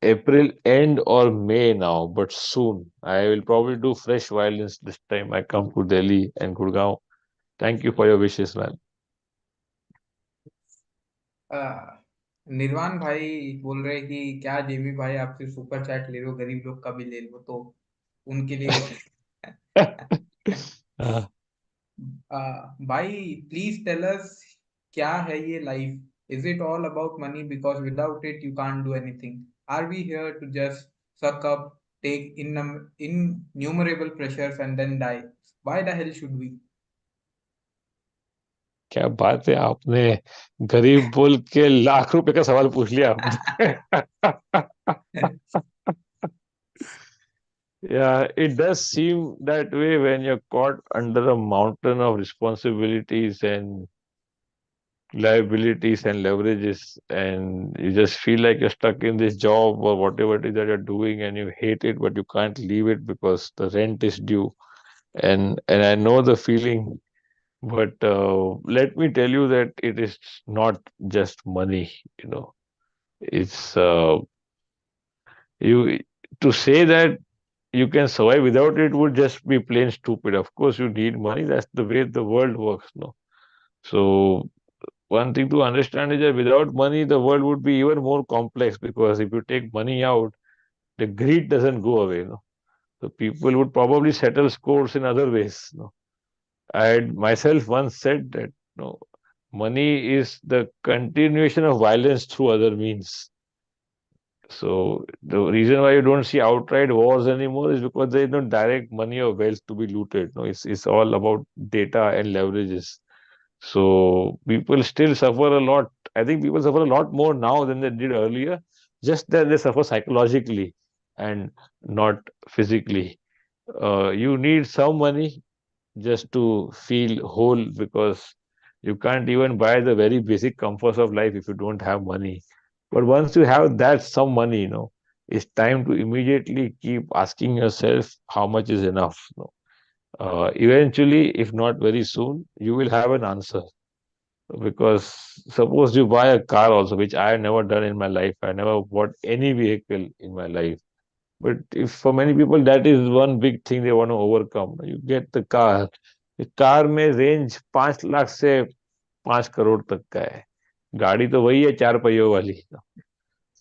Speaker 2: April end or May now, but soon. I will probably do fresh violence this time I come to Delhi and Gurgaon. Thank you for your wishes, man.
Speaker 1: निर्वाण भाई बोल रहे कि क्या जेबी भाई आप सिर्फ super chat ले लो, गरीब लोग का भी ले लो, तो उनके लिए बोल
Speaker 2: Uh,
Speaker 1: भाई प्लीज टेल अस, क्या है ये life? Is it all about money? Because without it you can't do anything. Are we here to just suck up, take innumerable pressures and then die. Why the hell should we?
Speaker 2: क्या बात है, आपने गरीब बोल के लाख रुपए का सवाल पूछ लिया आपने. Yeah, it does seem that way when you're caught under a mountain of responsibilities and liabilities and leverages, and you just feel like you're stuck in this job or whatever it is that you're doing, and you hate it, but you can't leave it because the rent is due. And I know the feeling, but let me tell you that it is not just money, you know. It's you to say that you can survive without it would just be plain stupid. Of course, you need money. That's the way the world works, no? So one thing to understand is that without money, the world would be even more complex, because if you take money out, the greed doesn't go away, no? So people would probably settle scores in other ways, no? I had myself once said that, no, money is the continuation of violence through other means. So the reason why you don't see outright wars anymore is because there is no direct money or wealth to be looted. No, it's all about data and leverages. So people still suffer a lot. I think people suffer a lot more now than they did earlier, just that they suffer psychologically and not physically. You need some money just to feel whole, because you can't even buy the very basic comforts of life if you don't have money. But once you have that some money, it's time to immediately keep asking yourself how much is enough. Eventually, if not very soon, you will have an answer. Because suppose you buy a car also, which I have never done in my life. I never bought any vehicle in my life. But if for many people that is one big thing they want to overcome, you get the car. The car में range 5 lakh से 5 करोड़ तक का है. गाड़ी तो वही है, चार पहियों वाली.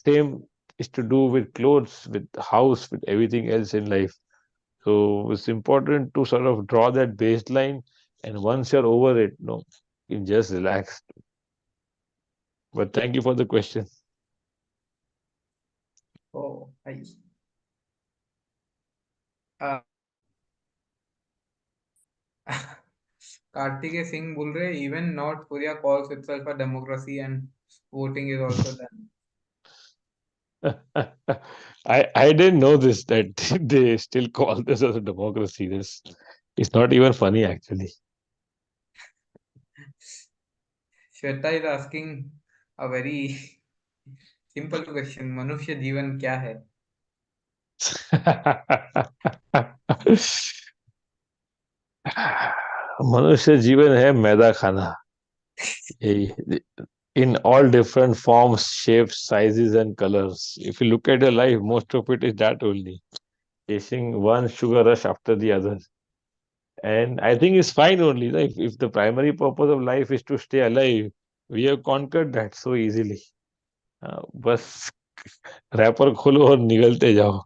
Speaker 2: Same is to do with clothes, with house, with everything else in life. So it's important to sort of draw that baseline, and once you're over it, you can just relax. But thank you for the question.
Speaker 1: Oh, I. Uh, Kartikeya Singh बोल रहे even north Korea calls itself a democracy and voting is also done.
Speaker 2: I didn't know this, that they still call this as a democracy. This it's not even funny actually.
Speaker 1: Shweta is asking a very simple question. मनुष्य जीवन क्या है?
Speaker 2: मनुष्य जीवन है मैदा खाना. यही, in all different forms, shapes, sizes, and colors. If you look at your life, most of it is that only, chasing one sugar rush after the other. And I think it's fine only. If the primary purpose of life is to stay alive, we have conquered that so easily. बस wrapper खोलो और निगलते जाओ.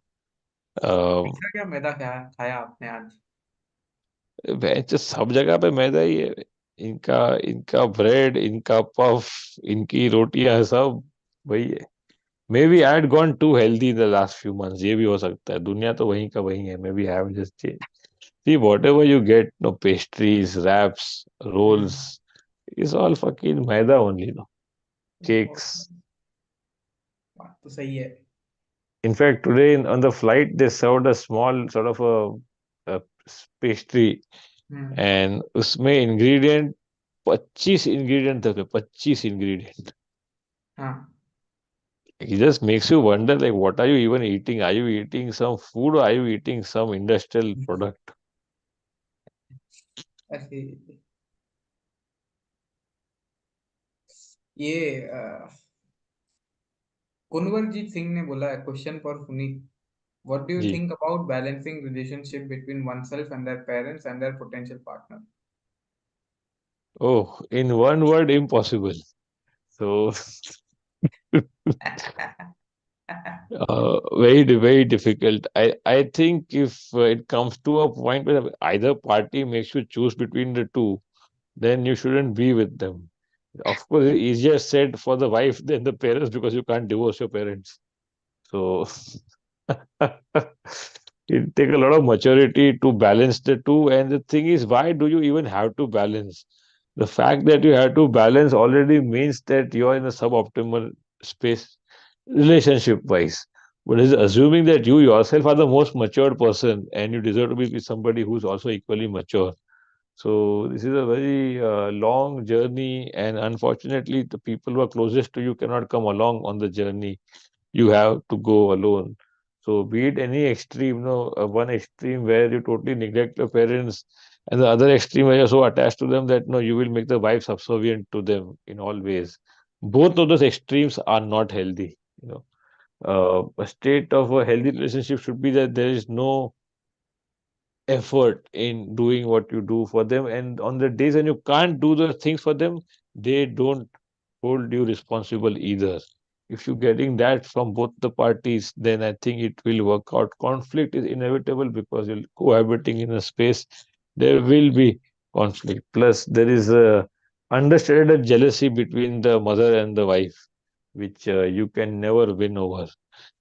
Speaker 1: ऐसा क्या मैदा खाया खाया आपने आज?
Speaker 2: वेज सब जगह पे मैदा ही है. इनका इनका ब्रेड, इनका पफ, इनकी रोटियां, सब वही है. Maybe I had gone to healthy the last few months. ये भी हो सकता है. दुनिया तो वहीं का वहीं है. Maybe I have just change. See whatever you get, no pastries, wraps, rolls, is all fucking maida only, no.
Speaker 1: वो
Speaker 2: Cakes.
Speaker 1: बात तो सही है.
Speaker 2: In fact, today on the flight, they served a small sort of a pastry,
Speaker 1: hmm.
Speaker 2: and उसमें ingredient 25 ingredient थे. 25 ingredient.
Speaker 1: हाँ.
Speaker 2: It just makes you wonder, like, what are you even eating? Are you eating some food, or are you eating some industrial product?
Speaker 1: ऐसे ये कुंवरजीत सिंह ने बोला है question for Puneet. What do you
Speaker 2: जी.
Speaker 1: think about balancing relationship between oneself and their parents and their potential partner?
Speaker 2: Oh, in one word, impossible. So, very difficult. I think if it comes to a point where either party makes you choose between the two, then you shouldn't be with them. Of course, it's easier said for the wife than the parents, because you can't divorce your parents. So It take a lot of maturity to balance the two. And the thing is, why do you even have to balance? The fact that you have to balance already means that you are in a suboptimal space relationship wise. But it's assuming that you yourself are the most matured person and you deserve to be with somebody who's also equally mature. So this is a very long journey, and unfortunately, the people who are closest to you cannot come along on the journey. You have to go alone. So be it any extreme, no, one extreme where you totally neglect your parents, and the other extreme where you're so attached to them that no, you will make the wife subservient to them in all ways. Both of those extremes are not healthy. A state of a healthy relationship should be that there is no effort in doing what you do for them, and on the days when you can't do the things for them, they don't hold you responsible either. If you're getting that from both the parties, then I think it will work out. Conflict is inevitable because you're cohabiting in a space. There will be conflict. Plus, there is a understated jealousy between the mother and the wife, which you can never win over.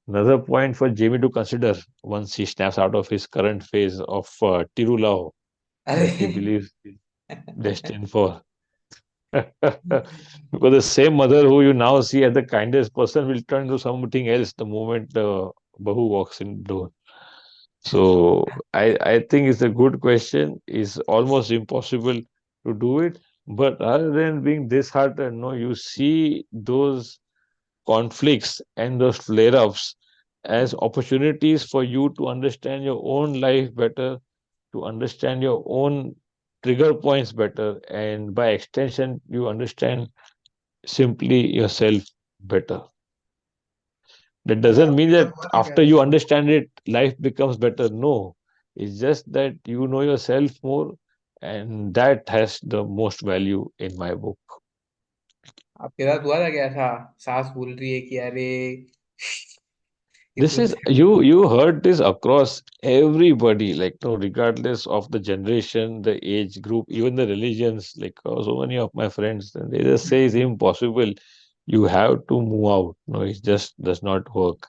Speaker 2: Another point for Jamie to consider once he snaps out of his current phase of Tirulao
Speaker 1: अरे
Speaker 2: that he believes is destined for. Because the same mother who you now see as the kindest person will turn to something else the moment the Bahu walks in the door. So I think it's a good question. It's almost impossible to do it. But rather than being disheartened, no, you see those conflicts and those flare ups as opportunities for you to understand your own life better, to understand your own trigger points better, and by extension, you understand simply yourself better. That
Speaker 1: अच्छा
Speaker 2: doesn't mean
Speaker 1: मतलब
Speaker 2: that
Speaker 1: हुआ था क्या
Speaker 2: after you
Speaker 1: ऐसा
Speaker 2: understand it, life becomes better. No, it's just that you know yourself more, and that has the most value in my book.
Speaker 1: आपके साथ हुआ था क्या ऐसा सास बोल रही है कि अरे ये
Speaker 2: This
Speaker 1: तुम
Speaker 2: is you heard this across everybody, like no, regardless of the generation, the age group, even the religions. Like so many of my friends, and they just say it's impossible. You have to move out. No, it just does not work.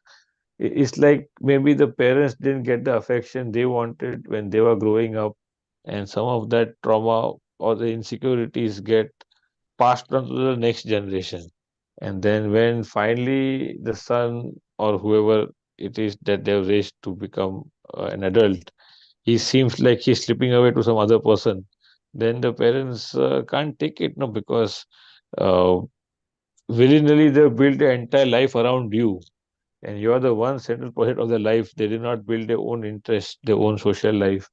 Speaker 2: It's like maybe the parents didn't get the affection they wanted when they were growing up, and some of that trauma or the insecurities get passed on to the next generation. And then when finally the son or whoever it is that they've raised to become an adult, he seems like he's slipping away to some other person. Then the parents can't take it, no, because uh, willy-nilly they build their entire life around you, and you are the one central point of their life. They did not build their own interest, their own social life,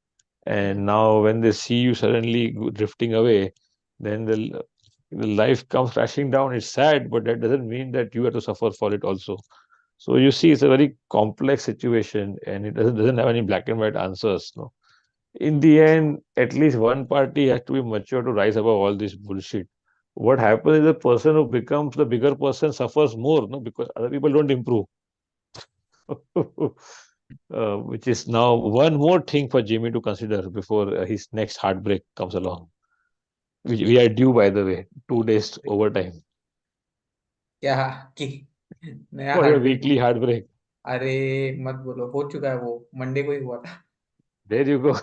Speaker 2: and now when they see you suddenly drifting away, then the life comes crashing down. It's sad, but that doesn't mean that you have to suffer for it also. So you see, it's a very complex situation, and it doesn't have any black and white answers. No, in the end, at least one party has to be mature to rise above all this bullshit. What happens is the person who becomes the bigger person suffers more, no, because other people don't improve. Which is now one more thing for Jimmy to consider before his next heartbreak comes along. We are due, by the way, 2 days overtime
Speaker 1: क्या कि नया
Speaker 2: for your
Speaker 1: heartbreak
Speaker 2: weekly heartbreak.
Speaker 1: अरे मत बोलो हो चुका है वो मंडे को ही हुआ था
Speaker 2: There you go.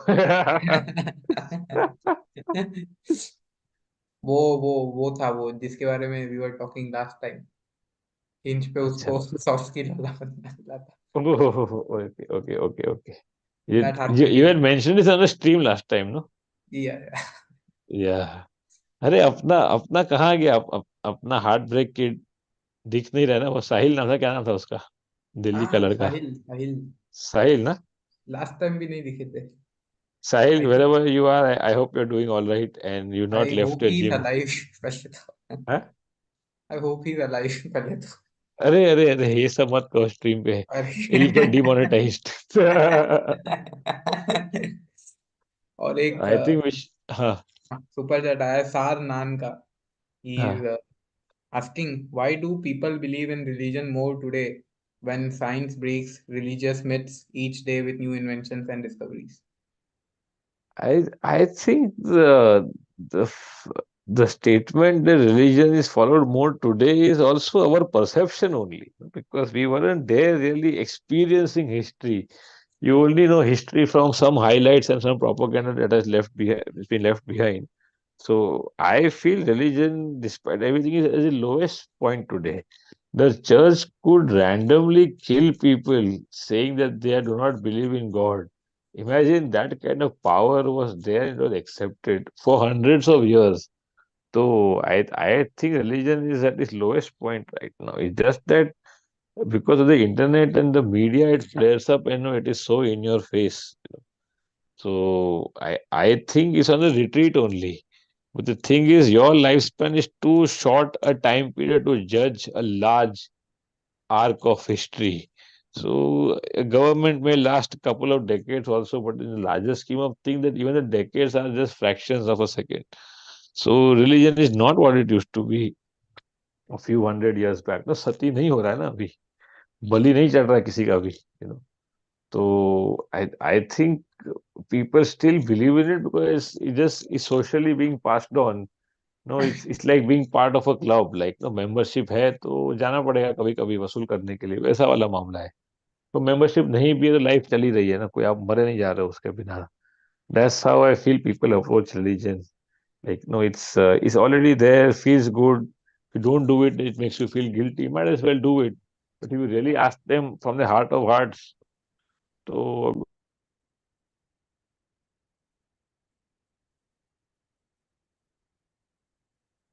Speaker 1: वो था वो जिसके बारे में we were talking last time Hinge पे
Speaker 2: अच्छा.
Speaker 1: उसको सॉस की लोला बनना था
Speaker 2: Oh, okay, okay, okay, okay. You,
Speaker 1: that
Speaker 2: you
Speaker 1: happened
Speaker 2: even mentioned this on the stream last time, no?
Speaker 1: या
Speaker 2: Yeah. अरे अपना अपना कहाँ गया अपना हार्ट ब्रेक की दिख नहीं रहा ना वो साहिल नाम था क्या नाम था उसका दिल्ली का
Speaker 1: हाँ
Speaker 2: लड़का
Speaker 1: साहिल साहिल
Speaker 2: साहिल ना
Speaker 1: लास्ट टाइम भी नहीं दिखे थे
Speaker 2: Sahil,
Speaker 1: I
Speaker 2: wherever you are, I hope you're doing all right and you've not
Speaker 1: I
Speaker 2: left
Speaker 1: hope
Speaker 2: your
Speaker 1: he is
Speaker 2: gym.
Speaker 1: Alive पहले तो
Speaker 2: Huh?
Speaker 1: I hope he is alive पहले तो
Speaker 2: अरे अरे अरे ये सब मत करो स्ट्रीम पे
Speaker 1: अरे
Speaker 2: इल गेट डिमोनेटाइज्ड
Speaker 1: और एक
Speaker 2: आई थिंक विश हाँ
Speaker 1: सुपर चैट आया है सार नान का ही
Speaker 2: हाँ
Speaker 1: asking why do people believe in religion more today when science breaks religious myths each day with new inventions and discoveries.
Speaker 2: I think the the statement that religion is followed more today is also our perception only, because we weren't there really experiencing history. You only know history from some highlights and some propaganda that has left behind, has been left behind. So I feel religion, despite everything, is at the lowest point today. The church could randomly kill people saying that they do not believe in God. Imagine that kind of power was there and was accepted for hundreds of years. So I think religion is at its lowest point right now. It's just that because of the internet and the media, it flares up and it is so in your face. So I think it's on a retreat only. But the thing is, your lifespan is too short a time period to judge a large arc of history. So a government may last a couple of decades also, but in the larger scheme of things, that even the decades are just fractions of a second. So religion is not what it used to be a few hundred years back. No, सती नहीं हो रहा है ना अभी, बलि नहीं चढ़ रहा है किसी का भी, you know. So I think people still believe in it because it just is socially being passed on. No, it's like being part of a club. Like no membership है तो जाना पड़ेगा कभी कभी वसूल करने के लिए, वैसा वाला मामला है. तो मेंबरशिप नहीं भी है तो लाइफ चली रही है ना, कोई आप मरे नहीं जा रहे हो उसके बिना. That's how I feel people approach religion. Like, no, it's already there, feels good. If you don't do it, it makes you feel guilty. Might as well do it. But if you really ask them from the heart of hearts, तो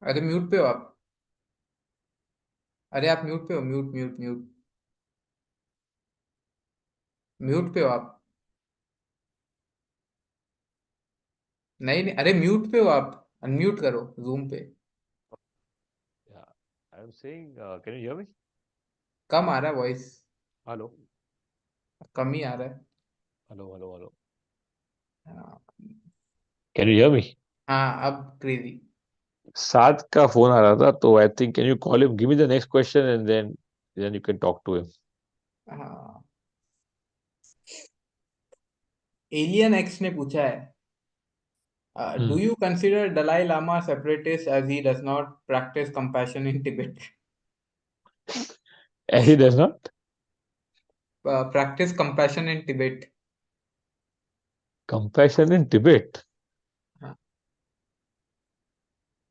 Speaker 1: अरे mute पे हो आप? अरे आप mute पे हो, mute mute mute. Mute पे हो आप? नहीं नहीं, अरे म्यूट पे हो आप, अनम्यूट करो जूम पे।
Speaker 2: yeah, I'm saying, can you hear me?
Speaker 1: कम आ रहा है वॉइस।
Speaker 2: Hello,
Speaker 1: कम ही आ रहा है।
Speaker 2: hello, hello, hello.
Speaker 1: हाँ।
Speaker 2: Can you hear me?
Speaker 1: हाँ, अब क्रेजी।
Speaker 2: साथ का फोन आ रहा था, तो I think can you call him, give me the next question and then you can talk to him.
Speaker 1: हाँ, एलियन एक्स ने पूछा है, do
Speaker 2: Hmm.
Speaker 1: You consider Dalai Lama separatist as he does not practice compassion in Tibet?
Speaker 2: He does not
Speaker 1: practice compassion in Tibet.
Speaker 2: compassion in Tibet.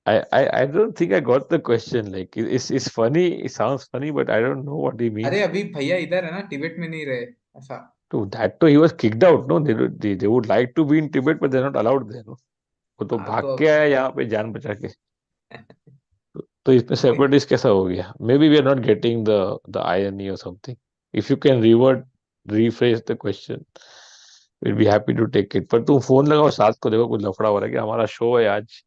Speaker 2: I don't think I got the question. Like it's funny. It sounds funny, but I don't know what he
Speaker 1: अरे
Speaker 2: means.
Speaker 1: अभी भैया इधर है ना, तिब्बत में नहीं रहे ऐसा।
Speaker 2: To that, to he was kicked out. No, they would like to be in Tibet, but they're not allowed there. No, वो तो
Speaker 1: हाँ
Speaker 2: भाग
Speaker 1: तो
Speaker 2: के
Speaker 1: अब
Speaker 2: आया यहाँ पे जान बचा के. तो इसमें सेपरेटिस्ट कैसा हो गया? Maybe we are not getting the irony or something. If you can revert, rephrase the question, we'll be happy to take it. पर तुम फोन लगाओ साथ को, देखो कुछ लफड़ा हो रहा है कि हमारा शो है आज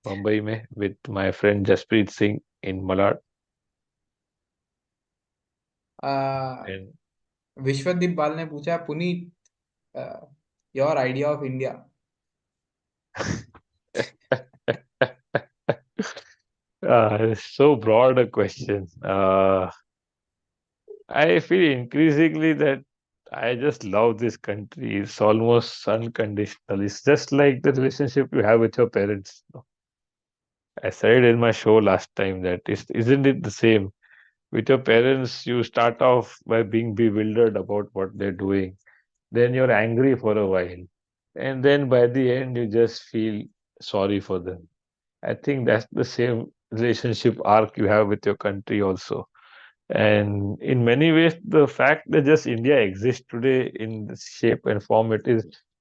Speaker 2: मुंबई में with my friend Jaspreet Singh in Malad. And
Speaker 1: Vishwadeep Bal ने पूछा, Puneet, your idea of India.
Speaker 2: so broad a question. I feel increasingly that I just love this country. It's almost unconditional. It's just like the relationship you have with your parents. I said in my show last time that isn't it the same? With your parents, you start off by being bewildered about what they're doing. Then you're angry for a while. And then by the end, you just feel sorry for them. I think that's the same relationship arc you have with your country also. And in many ways, the fact that just India exists today in the shape and form it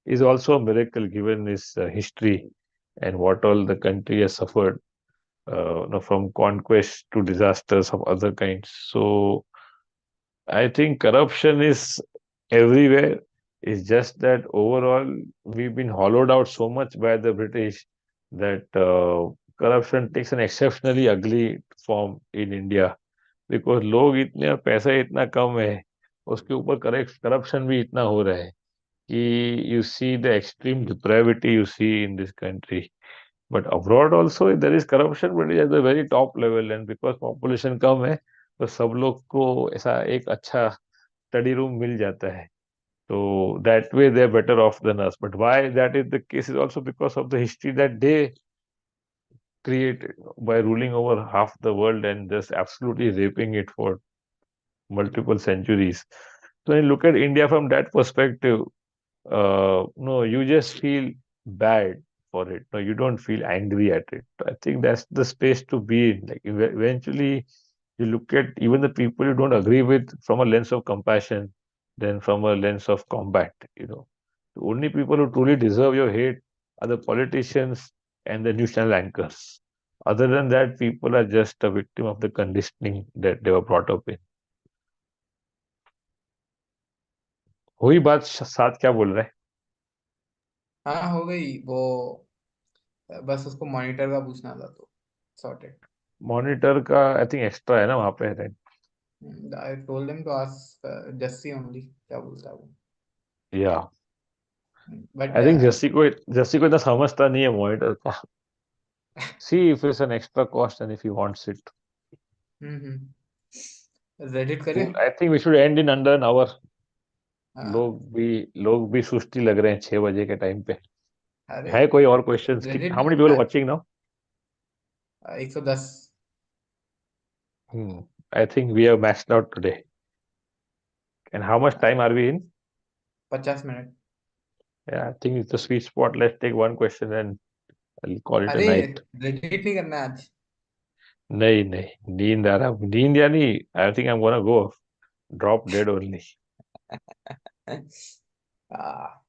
Speaker 2: is also a miracle given its history and what all the country has suffered, from conquest to disasters of other kinds. So I think corruption is everywhere. It's just that overall we've been hollowed out so much by the British that corruption takes an exceptionally ugly form in India. Because लोग इतने और पैसा इतना कम है, उसके ऊपर correct corruption भी इतना हो रहा है कि you see the extreme depravity you see in this country. But abroad also there is corruption, but is at the very top level, and because population कम है तो सब लोग को ऐसा एक अच्छा स्टडी रूम मिल जाता है. तो that way they are better off than us. But why that is the case is also because of the history that they created by ruling over half the world and just absolutely raping it for multiple centuries. So when you look at India from that perspective, no, you just feel bad for it. No, you don't feel angry at it. I think that's the space to be in. Like eventually, you look at even the people you don't agree with from a lens of compassion, than from a lens of combat. The only people who truly deserve your hate are the politicians and the news channel anchors. Other than that, people are just a victim of the conditioning that they were brought up in. हुई बात साथ क्या बोल रहा है?
Speaker 1: हाँ हो गई वो, बस उसको मॉनिटर का पूछना था तो सॉर्टेड।
Speaker 2: मॉनिटर का आई थिंक एक्स्ट्रा है ना वहाँ पे।
Speaker 1: I told them to ask Jassi only, क्या बोलता है वो।
Speaker 2: या
Speaker 1: बट
Speaker 2: आई थिंक जस्सी को इतना समझता नहीं है मॉनिटर का। See if it's an extra cost and if you wants it.
Speaker 1: Reddit करे।
Speaker 2: I think we should end in under an hour.
Speaker 1: हाँ।
Speaker 2: लोग भी सुस्ती लग रहे हैं 6 बजे के टाइम पे।
Speaker 1: अरे
Speaker 2: है कोई और क्वेश्चंस?
Speaker 1: रेडिट
Speaker 2: हाउ
Speaker 1: नहीं
Speaker 2: मेनी
Speaker 1: करना
Speaker 2: पीपल
Speaker 1: है।
Speaker 2: Watching now?
Speaker 1: 110।
Speaker 2: I think we have maxed out today. And how much time are we in?
Speaker 1: 50 minute.
Speaker 2: I think it's the sweet spot. Let's take one question and I call it a
Speaker 1: अरे
Speaker 2: night.
Speaker 1: Reddit नहीं करना है आज।
Speaker 2: नहीं नहीं, नींद आ रहा, नींद या नहीं, आई think I am gonna go drop dead only.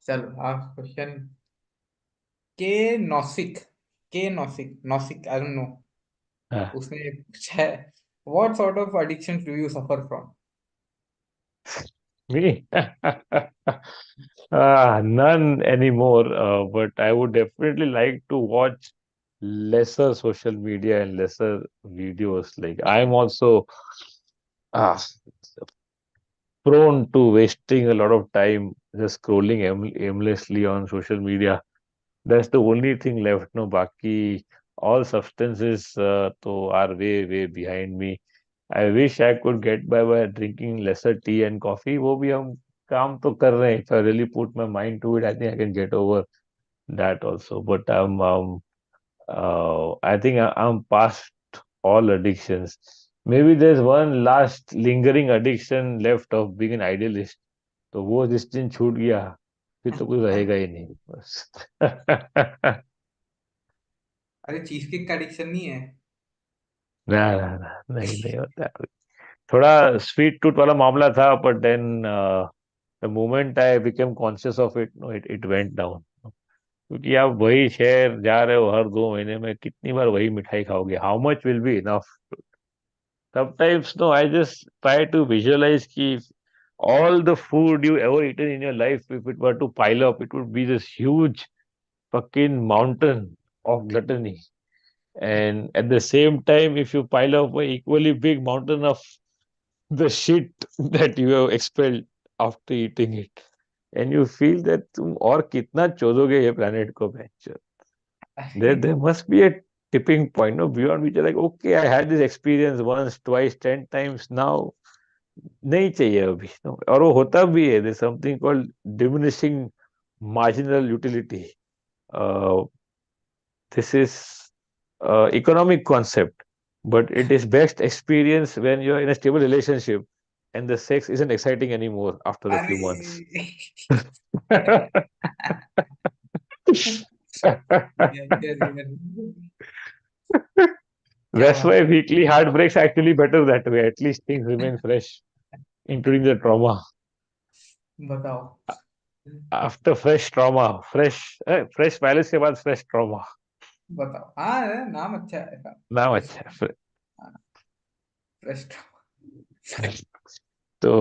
Speaker 1: चलो आप क्वेश्चन। के नौसिक के नौसिक नौसिक आई डोंट नो। उसने पूछा है, what sort of addiction do you suffer from.
Speaker 2: Me? None anymore, but I would definitely like to watch lesser social media and lesser videos. Like I'm also uh, prone to wasting a lot of time just scrolling aimlessly on social media. That's the only thing left. No, baki all substances are way behind me. I wish I could get by drinking lesser tea and coffee. वो भी हम काम तो कर रहे हैं. If I really put my mind to it, I think I can get over that also. But I think I'm past all addictions. Maybe there's one last lingering addiction left of being an idealist. तो वो जिस दिन छूट गया फिर तो कुछ रहेगा ही नहीं बस।
Speaker 1: अरे चीज केक का एडिक्शन नहीं है।
Speaker 2: ना ना ना, नहीं नहीं होता। थोड़ा स्वीट टूथ वाला मामला था, but then the moment I became conscious of it, no it went down. क्योंकि आप वही शहर जा रहे हो हर 2 महीने में, कितनी बार वही मिठाई खाओगे? How much will be enough? Sometimes no, I just try to visualize ki all the food you ever eaten in your life, if it were to pile up, it would be this huge fucking mountain of gluttony. And at the same time, if you pile up a equally big mountain of the shit that you have expelled after eating it, and you feel that तुम और कितना चोदोगे ये planet को bencher? There must be a tipping point, no, beyond which you're like, okay, I had this experience once, twice, 10 times. Now नहीं चाहिए अभी, no. और वो होता भी है. There's something called diminishing marginal utility. Uh, this is economic concept, but it is best experience when you're in a stable relationship and the sex isn't exciting anymore after a few months.
Speaker 1: अरे क्या
Speaker 2: That's
Speaker 1: बात
Speaker 2: why
Speaker 1: कर।
Speaker 2: weekly heartbreaks are actually better that way. At least things remain fresh, including the trauma.
Speaker 1: बताओ।
Speaker 2: After fresh trauma, fresh palace के बाद fresh trauma.
Speaker 1: बताओ हाँ, नाम अच्छा है इसका।
Speaker 2: नाम
Speaker 1: फ्रेश।
Speaker 2: अच्छा है।
Speaker 1: फ्रेश।
Speaker 2: तो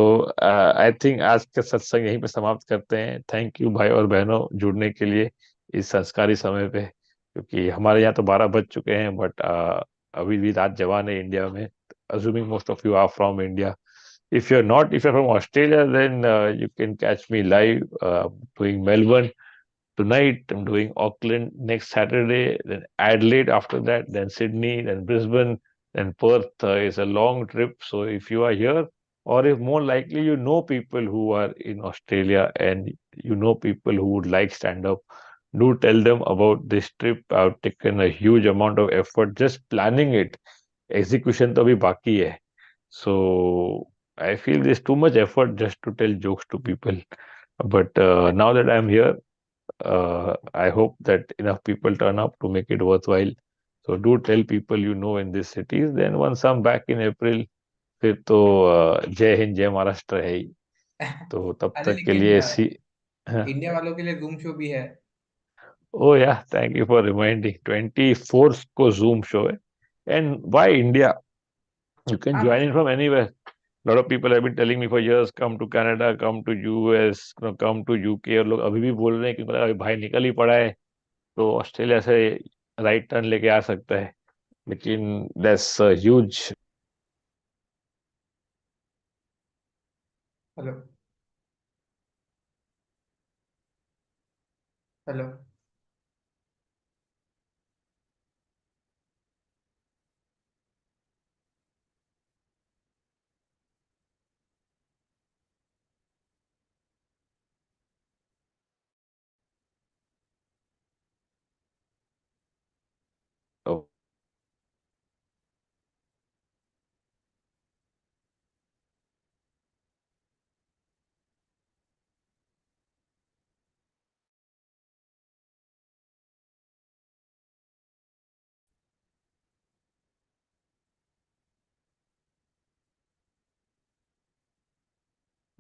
Speaker 2: आई थिंक आज का सत्संग यहीं पे समाप्त करते हैं। थैंक यू भाई और बहनों जुड़ने के लिए इस संस्कारी समय पे, क्योंकि हमारे यहाँ तो 12 बज चुके हैं, बट अभी भी रात जवान है इंडिया में। Assuming most of you are from India. If you're not, if you're from Australia, then you can catch me live doing Melbourne tonight. I'm doing Auckland next Saturday, then Adelaide after that, then Sydney, then Brisbane, then Perth. Is a long trip. So if you are here, or if more likely you know people who are in Australia and you know people who would like stand up, Do tell them about this trip. I've taken a huge amount of effort just planning it. Execution तो अभी बाकी है. So I feel there's too much effort just to tell jokes to people. But now that I'm here, I hope that enough people turn up to make it worthwhile. So do tell people you know in these cities. Then once I'm back in April, फिर तो जय हिंद जय महाराष्ट्र है ही. तो तब
Speaker 1: अरे
Speaker 2: तक के
Speaker 1: लेकिन
Speaker 2: लिए सी.
Speaker 1: इंडिया वालों के लिए जूम शो भी है.
Speaker 2: Oh yeah, thank you for reminding. 24th को Zoom show है. And why India? You can
Speaker 1: हाँ
Speaker 2: join in from anywhere. A lot of people have been telling me for years, come to Canada, come to US, come to UK. और लोग अभी भी बोल रहे हैं कि मतलब अभी भाई निकल ही पड़ा है तो ऑस्ट्रेलिया से राइट टर्न लेके आ सकता है. लेकिन that's huge.
Speaker 1: Hello. Hello.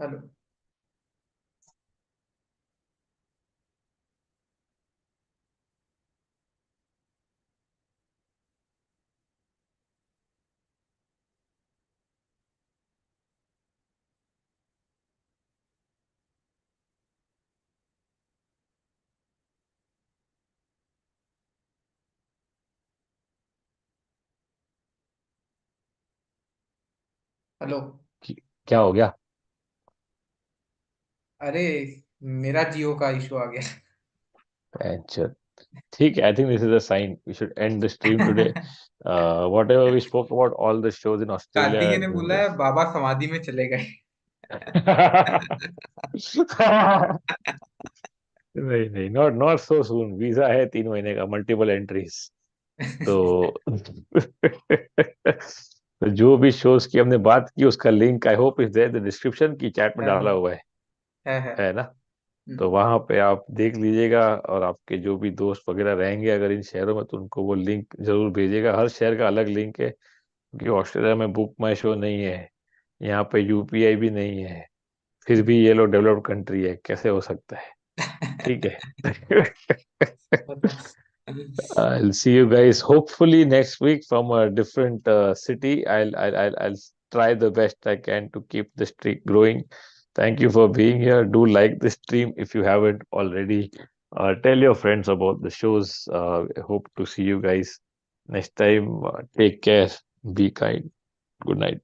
Speaker 1: Hello. Hello.
Speaker 2: क्या हो गया?
Speaker 1: अरे मेरा जियो का इशू आ
Speaker 2: अच्छा, ठीक है. I think this is a sign we should end the stream today.
Speaker 1: गया.
Speaker 2: Whatever we spoke about all the shows in Australia
Speaker 1: Kartikeya ने
Speaker 2: एंड
Speaker 1: बोला है बाबा समाधि में चले गए.
Speaker 2: नहीं नहीं, not not so soon. Visa है 3 महीने का, मल्टीपल एंट्रीज. तो तो जो भी शोज की हमने बात की उसका link I hope is there the description की चैट में
Speaker 1: है
Speaker 2: डाला हुआ
Speaker 1: है.
Speaker 2: है ना? तो
Speaker 1: हम्म.
Speaker 2: वहां पे आप देख लीजिएगा. और आपके जो भी दोस्त वगैरह रहेंगे अगर इन शहरों में तो उनको वो लिंक जरूर भेजिएगा. हर शहर का अलग लिंक है क्योंकि ऑस्ट्रेलिया में बुक माई शो नहीं है. यहाँ पे यूपीआई भी नहीं है. फिर भी ये लोग डेवलप्ड कंट्री है, कैसे हो सकता है? ठीक है.
Speaker 1: मतलब.
Speaker 2: I'll see you guys hopefully next week from a different city. I'll try the best I can to keep the streak growing. Thank you for being here. Do like the stream if you haven't already. Tell your friends about the shows. Hope to see you guys next time. Take care. Be kind. Good night.